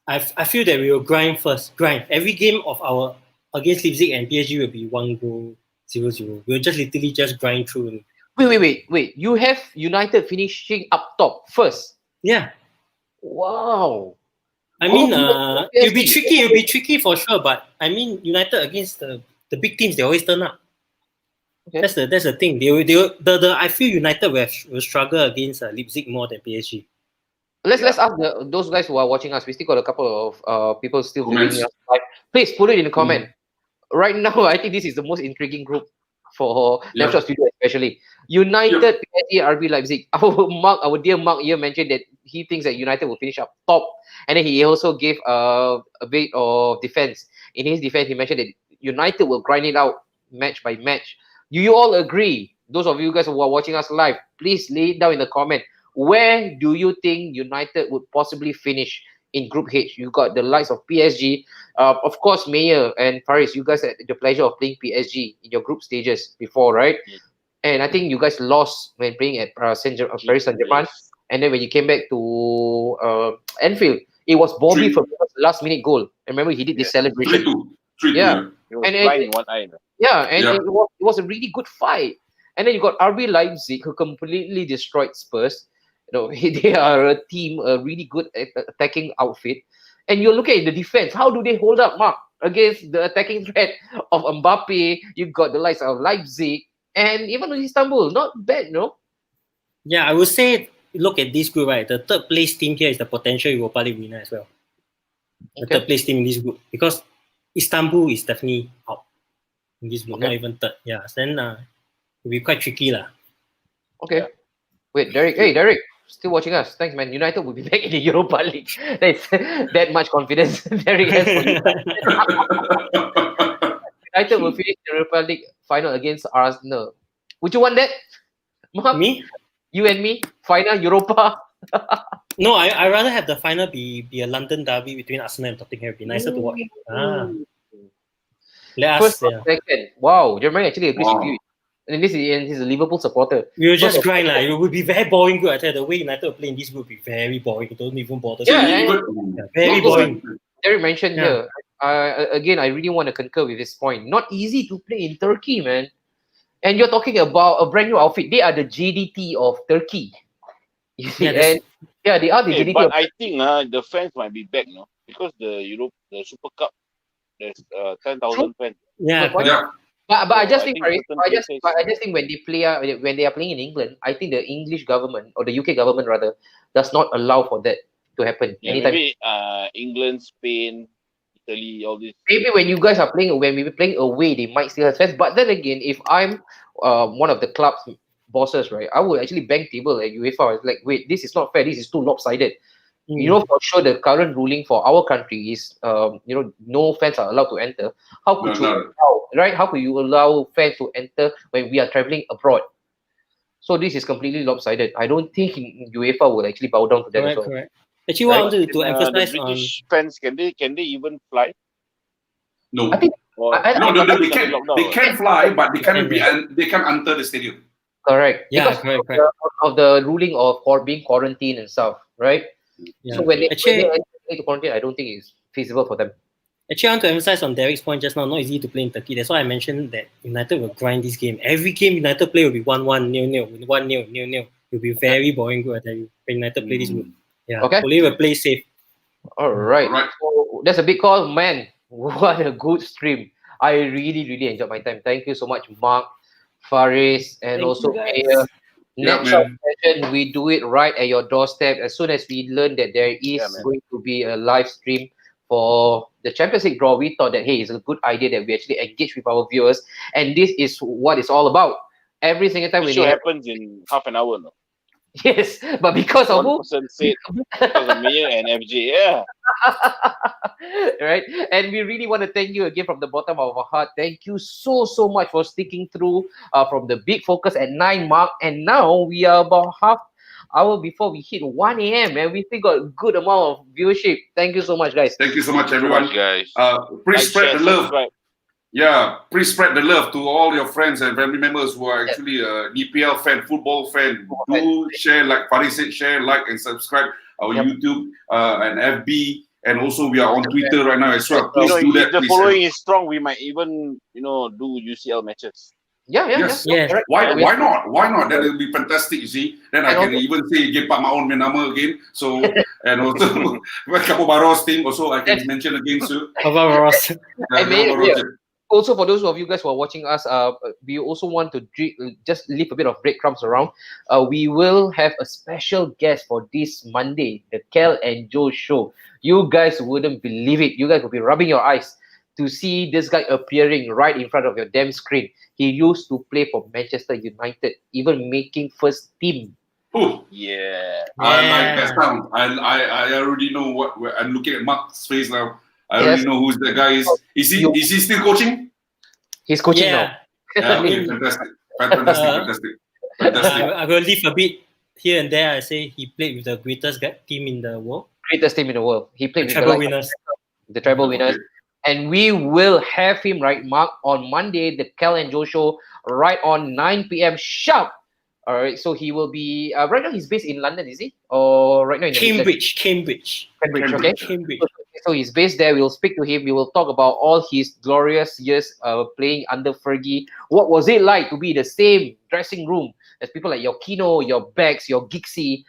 I feel that we will grind first. Grind. Every game of our against Leipzig and PSG will be 1 goal, 0-0. We'll just literally just grind through. Wait. You have United finishing up top first. Yeah. Wow. I mean, it'll be tricky. It'll be tricky for sure. But I mean, United against the big teams, they always turn up. Okay. That's the thing. I feel United will struggle against Leipzig more than PSG. Let's ask those guys who are watching us. We still got a couple of people still viewing us live. Please put it in the comment. Right now, I think this is the most intriguing group for Napshot Studio, especially. United, PSG, RB Leipzig. Our dear Mark here mentioned that he thinks that United will finish up top, and then he also gave a bit of defense. In his defense, he mentioned that United will grind it out match by match. Do you all agree? Those of you guys who are watching us live, please lay it down in the comment. Where do you think United would possibly finish in Group H? You got the likes of PSG. Of course, Mayor and Faris, you guys had the pleasure of playing PSG in your group stages before, right? And I think you guys lost when playing at Paris Saint-Germain. And then when you came back to Anfield, it was Bobby for the last minute goal. Remember, he did this celebration. 3-2. It was blind in one eye. It was a really good fight. And then you got RB Leipzig, who completely destroyed Spurs. They are a team, a really good attacking outfit. And you're looking at the defense. How do they hold up, Mark, against the attacking threat of Mbappe? You've got the likes of Leipzig and even Istanbul. Not bad, no? Yeah, I would say, look at this group, right? The third place team here is the potential Europa League winner as well. The third place team in this group. Because Istanbul is definitely out in this group, not even third. Yeah, so then it'll be quite tricky. Okay. Wait, Derek. Hey, Derek. Still watching us. Thanks, man. United will be back in the Europa League. That's that much confidence Derek has for you. United will finish the Europa League final against Arsenal. Would you want that? Mark? Me? You and me? Final Europa? No, I rather have the final be a London derby between Arsenal and Tottenham. It'd be nicer to watch. First or second. Wow, Jeremiah actually agrees with you. And he's a Liverpool supporter. We will just grind. It would be very boring group. I tell you, the way United will play in this group would be very boring. Don't even bother. Very boring. Derek mentioned here. Again, I really want to concur with this point. Not easy to play in Turkey, man. And you're talking about a brand new outfit. They are the JDT of Turkey. You see? They are the JDT. But I think the fans might be back, no? Because the Super Cup, there's 10,000 fans. But I just think when they are playing in England, I think the English government or the UK government rather does not allow for that to happen anytime. Maybe England, Spain, Italy, all this. Maybe when you guys are playing, when we were playing away, they might still have fans. But then again, if I'm one of the club's bosses, right, I would actually bang table at UEFA. I was like, wait, this is not fair. This is too lopsided. For sure, the current ruling for our country is, no fans are allowed to enter. How could you allow fans to enter when we are traveling abroad? So this is completely lopsided. I don't think UEFA will actually bow down to that as well. Correct. Actually, what I Right. wanted to The emphasize on. British fans, can they even fly? No, I think Or I- no, they it's can lockdown, they can fly, but they Can, they can enter the stadium. correct. Yeah, Because correct. of the ruling of being quarantined and stuff, right? Yeah. So when they Actually, enter to quarantine, I don't think it's feasible for them. Actually, I want to emphasize on Derek's point just now, not easy to play in Turkey. That's why I mentioned that United will grind this game. Every game United play will be 1-1, 0-0, 1-0, 0-0. It will be very boring good, I tell you, when United play this game. Yeah, Okay. Ole will play safe. All right. All right. So that's a big call, man. What a good stream. I really enjoyed my time. Thank you so much, Mark, Faris, and Thank also you, guys. Mayor. Yeah, Next shot man. session, we do it right at your doorstep. As soon as we learn that there is Yeah, man. going to be a live stream for the Champions League draw, we thought that hey, it's a good idea that we actually engage with our viewers, and this is what it's all about. Every single time This when show they have, happens in half an hour. No? yes, but because of One who? person said because of Mayor and FJ. Yeah. Right, and we really want to thank you again from the bottom of our heart. Thank you so much for sticking through from the big focus at 9 mark, and now we are about half hour before we hit 1 a.m. and we still got a good amount of viewership. Thank you so much, guys. Thank you so much, Thank you so everyone. much, guys. Please Like, spread share, the love. subscribe. Yeah, please spread the love to all your friends and family members who are actually EPL fan, football fan. Do share, like Faris said, share, like, and subscribe our Yep. YouTube and FB, and also we are on Twitter right now as well. Please do If that, the please. following is strong, we might even do UCL matches. Yes. Yes. Correct. Why not? Why not? That will be fantastic, you see. Then I can even say Game Pak Maon Menama again. So, and also Kapo Baros team also I can mention again soon. Over Ross. Also, for those of you guys who are watching us, we also want to just leave a bit of breadcrumbs around. We will have a special guest for this Monday, the Kel and Joe show. You guys wouldn't believe it. You guys will be rubbing your eyes to see this guy appearing right in front of your damn screen. He used to play for Manchester United, even making first team. Oh, Yeah. I like that sound. I already know I'm looking at Mark's face now. I already know who the guy is. Is he still coaching? He's coaching now. Yeah, okay, fantastic. I will leave a bit here and there. I say he played with the greatest team in the world. Greatest team in the world. He played with Treble winners. The treble winners. And we will have him, right, Mark, on Monday, the Kel and Joe show, right on 9 p.m. sharp. All right, so he will be right now. He's based in London, is he? Or right now in Cambridge. Okay. Cambridge. So he's based there. We'll speak to him. We will talk about all his glorious years playing under Fergie. What was it like to be the same dressing room as people like your Kino, your Bex, your Gixie?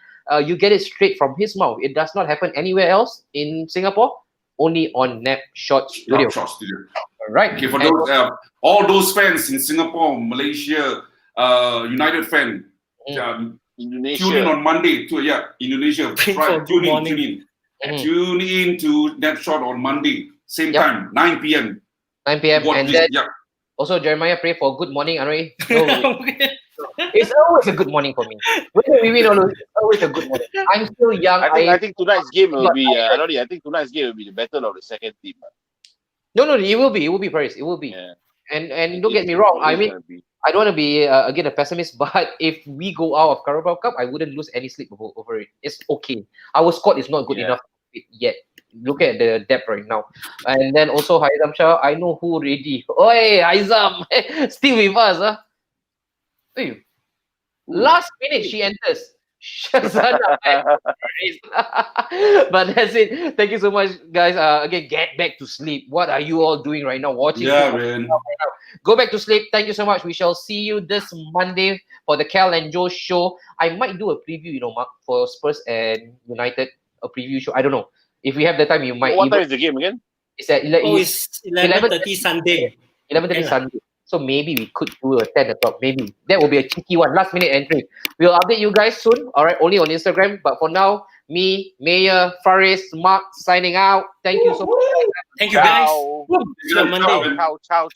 You get it straight from his mouth. It does not happen anywhere else in Singapore. Only on Napshot Studio. All right. Okay, for those all those fans in Singapore, Malaysia, United fan, Indonesia. tune in on Monday. Indonesia. Right, tune in to Napshot on Monday, same time, 9 p.m. 9 p.m. Watch And this, then also Jeremiah pray for good morning, Anwar. It's always a good morning for me. Whether we win or lose, it's always a good morning. I'm still young. I think tonight's game will be. I think tonight's game will be the battle of the second team. No, it will be. It will be, Paris. It will be. Yeah. And don't get me wrong. I mean, I don't want to be again a pessimist, but if we go out of Carabao Cup, I wouldn't lose any sleep over it. It's okay. Our squad is not good enough yet. Look at the depth right now. And then also Haizam Shah, I know who ready. Oi, Haizam, still with us, huh? Hey. Last minute she enters. Shazana. But that's it. Thank you so much, guys. Again, get back to sleep. What are you all doing right now? Watching? Yeah, man. Go back to sleep. Thank you so much. We shall see you this Monday for the Cal and Joe show. I might do a preview, Mark, for Spurs and United. A preview show. I don't know. If we have the time, you might. What time is the game again? It's at it's 11:30 Sunday. 11:30 Sunday. So maybe we could do a 10 o'clock. Maybe that will be a cheeky one. Last minute entry. We'll update you guys soon. All right, only on Instagram. But for now, me, Mayor, Faris, Mark, signing out. Thank you so much. Thank you, guys. Ciao. See you on Monday. Ciao.